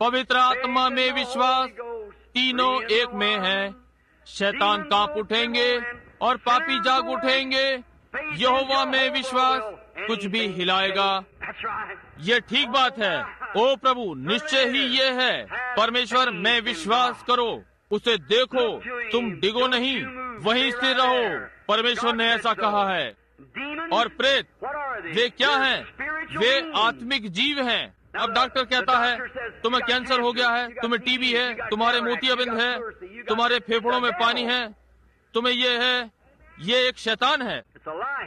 पवित्र आत्मा में विश्वास, तीनों एक में है। शैतान कांप उठेंगे और पापी जाग उठेंगे। यहोवा में विश्वास कुछ भी हिलाएगा। ये ठीक बात है। ओ प्रभु, निश्चय ही ये है। परमेश्वर में विश्वास करो, उसे देखो, तुम डिगो नहीं, वहीं स्थिर रहो। परमेश्वर ने ऐसा कहा है। और प्रेत, वे क्या हैं? वे आत्मिक जीव हैं। अब डॉक्टर कहता है, तुम्हें कैंसर हो गया है, तुम्हें टीबी है, तुम्हारे मोतियाबिंद है, तुम्हारे फेफड़ों में पानी है, तुम्हें ये है। ये एक शैतान है,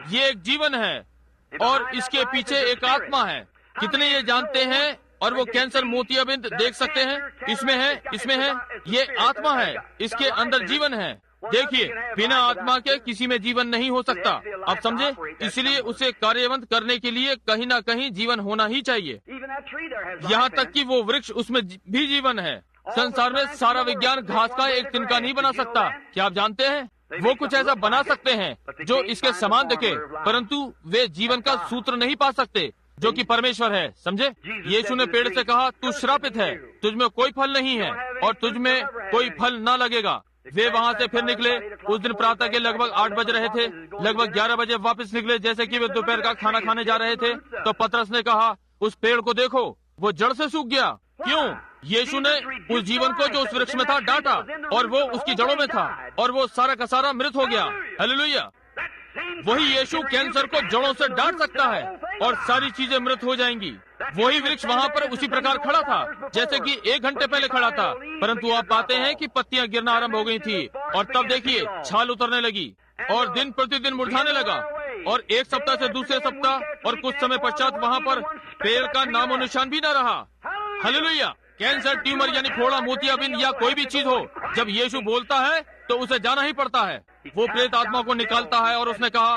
ये एक जीवन है और इसके पीछे एक आत्मा है। कितने ये जानते हैं? और वो कैंसर, मोतियाबिंद देख सकते हैं, इसमें है, इसमें है। ये आत्मा है, इसके अंदर जीवन है। देखिए, बिना आत्मा के किसी में जीवन नहीं हो सकता। आप समझे? इसलिए उसे कार्यवंत करने के लिए कहीं ना कहीं जीवन होना ही चाहिए। यहाँ तक कि वो वृक्ष, उसमें भी जीवन है। संसार में सारा विज्ञान घास का एक तिनका नहीं बना सकता। क्या आप जानते हैं? वो कुछ ऐसा बना सकते हैं जो इसके समान दिखे, परंतु वे जीवन का सूत्र नहीं पा सकते जो कि परमेश्वर है। समझे? यीशु ने पेड़ से कहा, तू श्रापित है, तुझमें कोई फल नहीं है और तुझमें कोई फल न लगेगा। वे वहाँ से फिर निकले। उस दिन प्रातः के लगभग 8 बज रहे थे। लगभग 11 बजे वापस निकले, जैसे कि वे दोपहर का खाना खाने जा रहे थे। तो पतरस ने कहा, उस पेड़ को देखो, वो जड़ से सूख गया। क्यों? यीशु ने उस जीवन को जो उस वृक्ष में था डांटा और वो उसकी जड़ों में था और वो सारा का सारा मृत हो गया। हालेलुया। वही यीशु कैंसर को जड़ों से डांट सकता है और सारी चीजें मृत हो जाएंगी। वही वृक्ष वहाँ पर उसी प्रकार खड़ा था जैसे कि 1 घंटे पहले खड़ा था, परंतु आप पाते हैं कि पत्तियां गिरना आरंभ हो गई थी और तब देखिए छाल उतरने लगी और दिन प्रतिदिन मुरझाने लगा। और 1 सप्ताह से दूसरे सप्ताह और कुछ समय पश्चात वहाँ पर पेड़ का नामो निशान भी न रहा। हालेलुया। कैंसर, ट्यूमर यानी फोड़ा, मोतियाबिंद या कोई भी चीज हो, जब यीशु बोलता है तो उसे जाना ही पड़ता है। वो प्रेत आत्मा को निकालता है और उसने कहा,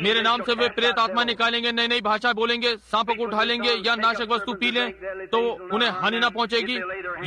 मेरे नाम से वे प्रेत आत्मा निकालेंगे, नई नई भाषा बोलेंगे, सांपों को उठा लेंगे या नाशक वस्तु पी लें तो उन्हें हानि न पहुंचेगी।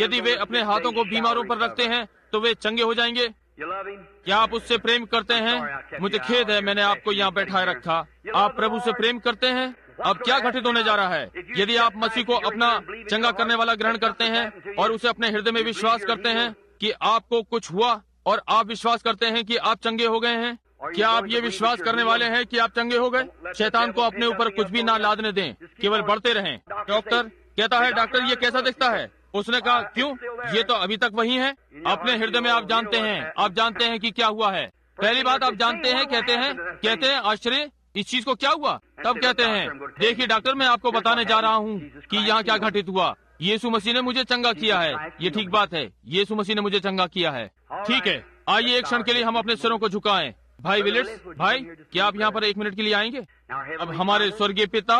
यदि वे अपने हाथों को बीमारों पर रखते हैं तो वे चंगे हो जाएंगे। क्या आप उससे प्रेम करते हैं? मुझे खेद है, मैंने आपको यहाँ बैठाए रखा। आप प्रभु से प्रेम करते हैं? अब क्या घटित होने जा रहा है? यदि आप मसीह को अपना चंगा करने वाला ग्रहण करते हैं और उसे अपने हृदय में विश्वास करते हैं कि आपको कुछ हुआ और आप विश्वास करते हैं कि आप चंगे हो गए हैं, क्या आप ये विश्वास करने वाले हैं कि आप चंगे हो गए? शैतान को अपने ऊपर कुछ भी ना लादने दें, केवल बढ़ते रहें। डॉक्टर कहता है, डॉक्टर ये कैसा दिखता है? उसने कहा, क्यों? ये तो अभी तक वही है। अपने हृदय में आप जानते हैं कि क्या हुआ है। पहली बात आप जानते हैं, कहते हैं आश्चर्य, इस चीज को क्या हुआ? तब कहते हैं, देखिए डॉक्टर, मैं आपको बताने जा रहा हूँ कि यहाँ क्या घटित हुआ। यीशु मसीह ने मुझे चंगा किया है। ये ठीक बात है, यीशु मसीह ने मुझे चंगा किया है। ठीक है, आइए एक क्षण के लिए हम अपने सिरों को झुकाएं। भाई विलिट्स, भाई क्या आप यहाँ पर 1 मिनट के लिए आएंगे? अब हमारे स्वर्गीय पिता,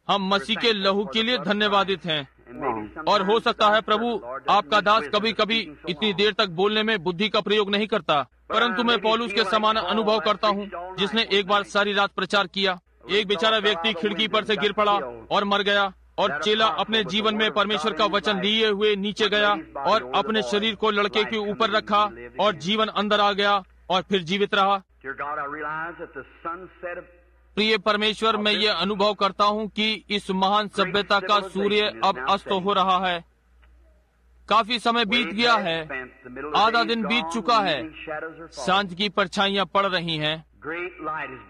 हम मसीह के लहू के लिए धन्यवादित हैं। और हो सकता है प्रभु, आपका दास कभी कभी इतनी देर तक बोलने में बुद्धि का प्रयोग नहीं करता, परंतु मैं पौलुस के समान अनुभव करता हूँ जिसने एक बार सारी रात प्रचार किया। एक बेचारा व्यक्ति खिड़की पर से गिर पड़ा और मर गया और चेला अपने जीवन में परमेश्वर का वचन लिए हुए नीचे गया और अपने शरीर को लड़के के ऊपर रखा और जीवन अंदर आ गया और फिर जीवित रहा। प्रिय परमेश्वर, मैं ये अनुभव करता हूँ कि इस महान सभ्यता का सूर्य अब अस्त हो रहा है। काफी समय बीत गया है, आधा दिन बीत चुका है, सांझ की परछाइयां पड़ रही हैं।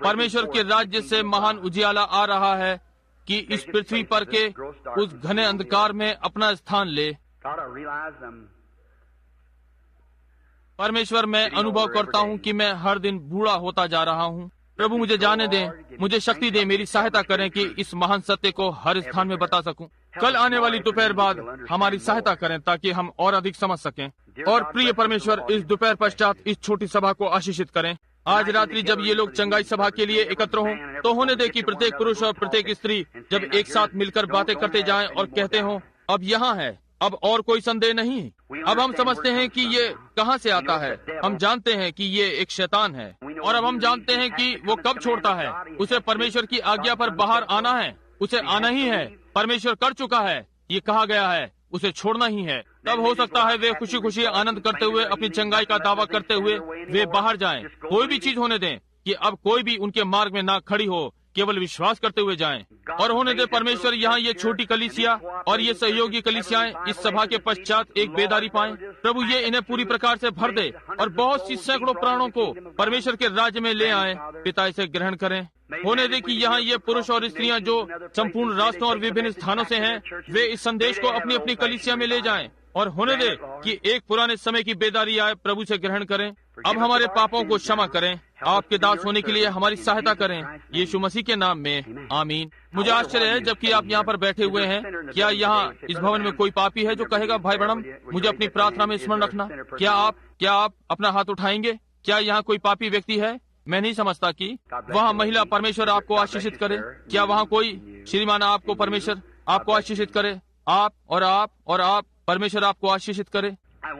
परमेश्वर के राज्य से महान उजियाला आ रहा है कि इस पृथ्वी पर के उस घने अंधकार में अपना स्थान ले। परमेश्वर, मैं अनुभव करता हूँ कि मैं हर दिन बूढ़ा होता जा रहा हूँ। प्रभु, मुझे जाने दें, मुझे शक्ति दें, मेरी सहायता करें कि इस महान सत्य को हर स्थान में बता सकूं। कल आने वाली दोपहर बाद हमारी सहायता करें ताकि हम और अधिक समझ सकें। और प्रिय परमेश्वर, इस दोपहर पश्चात इस छोटी सभा को आशीषित करें। आज रात्रि जब ये लोग चंगाई सभा के लिए एकत्र हों, तो होने दे कि प्रत्येक पुरुष और प्रत्येक स्त्री जब एक साथ मिलकर बातें करते जाएं और कहते हों, अब यहाँ है, अब और कोई संदेह नहीं। अब हम समझते हैं कि ये कहाँ से आता है। हम जानते हैं कि ये एक शैतान है, और अब हम जानते हैं कि वो कब छोड़ता है। उसे परमेश्वर की आज्ञा पर बाहर आना है, उसे आना ही है। परमेश्वर कर चुका है, ये कहा गया है, उसे छोड़ना ही है। तब हो सकता है वे खुशी खुशी आनंद करते हुए, अपनी चंगाई का दावा करते हुए वे बाहर जाएं। कोई भी चीज होने दें कि अब कोई भी उनके मार्ग में ना खड़ी हो, केवल विश्वास करते हुए जाएं। और होने दे परमेश्वर यहाँ ये छोटी कलीसिया और ये सहयोगी कलीसियाएं इस सभा के पश्चात एक बेदारी पाएं। प्रभु, ये इन्हें पूरी प्रकार से भर दे और बहुत सी सैकड़ों प्राणों को परमेश्वर के राज्य में ले आए। पिता, इसे ग्रहण करें। होने दे कि यहाँ ये पुरुष और स्त्रियां जो संपूर्ण राष्ट्रों और विभिन्न स्थानों से हैं, वे इस संदेश को अपनी अपनी कलीसिया में ले जाएं। और होने दे कि एक पुराने समय की बेदारी आए। प्रभु, से ग्रहण करें। अब हमारे पापों को क्षमा करें। आपके दास होने के लिए हमारी सहायता करें, यीशु मसीह के नाम में, आमीन। मुझे आश्चर्य है जबकि आप यहाँ पर बैठे हुए हैं, क्या यहाँ इस भवन में कोई पापी है जो कहेगा, भाई ब्रैनम, मुझे अपनी प्रार्थना में स्मरण रखना? क्या आप अपना हाथ उठाएंगे? क्या यहाँ कोई पापी व्यक्ति है? मैं नहीं समझता कि वहाँ महिला। परमेश्वर आपको आशीषित करे। क्या वहाँ कोई श्रीमान? आपको परमेश्वर आपको आशीषित करे। आप और आप और आप, परमेश्वर आपको आशीषित करे।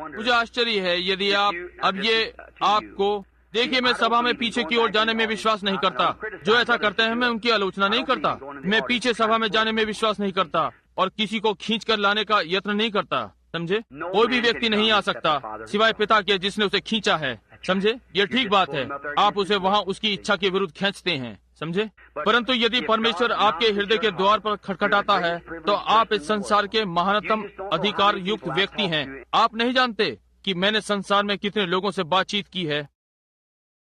मुझे आश्चर्य है यदि आप अब ये आपको देखिए, मैं सभा में पीछे की ओर जाने में विश्वास नहीं करता। जो ऐसा करते हैं मैं उनकी आलोचना नहीं करता। मैं पीछे सभा में जाने में विश्वास नहीं करता और किसी को खींच कर लाने का यत्न नहीं करता। समझे? कोई भी व्यक्ति नहीं आ सकता सिवाय पिता के जिसने उसे खींचा है। समझे? ये ठीक बात है। आप उसे वहाँ उसकी इच्छा के विरुद्ध खींचते हैं। समझे? परंतु यदि परमेश्वर आपके हृदय के द्वार पर खटखटाता है तो आप इस संसार के महानतम अधिकार युक्त व्यक्ति हैं। आप नहीं जानते कि मैंने संसार में कितने लोगों से बातचीत की है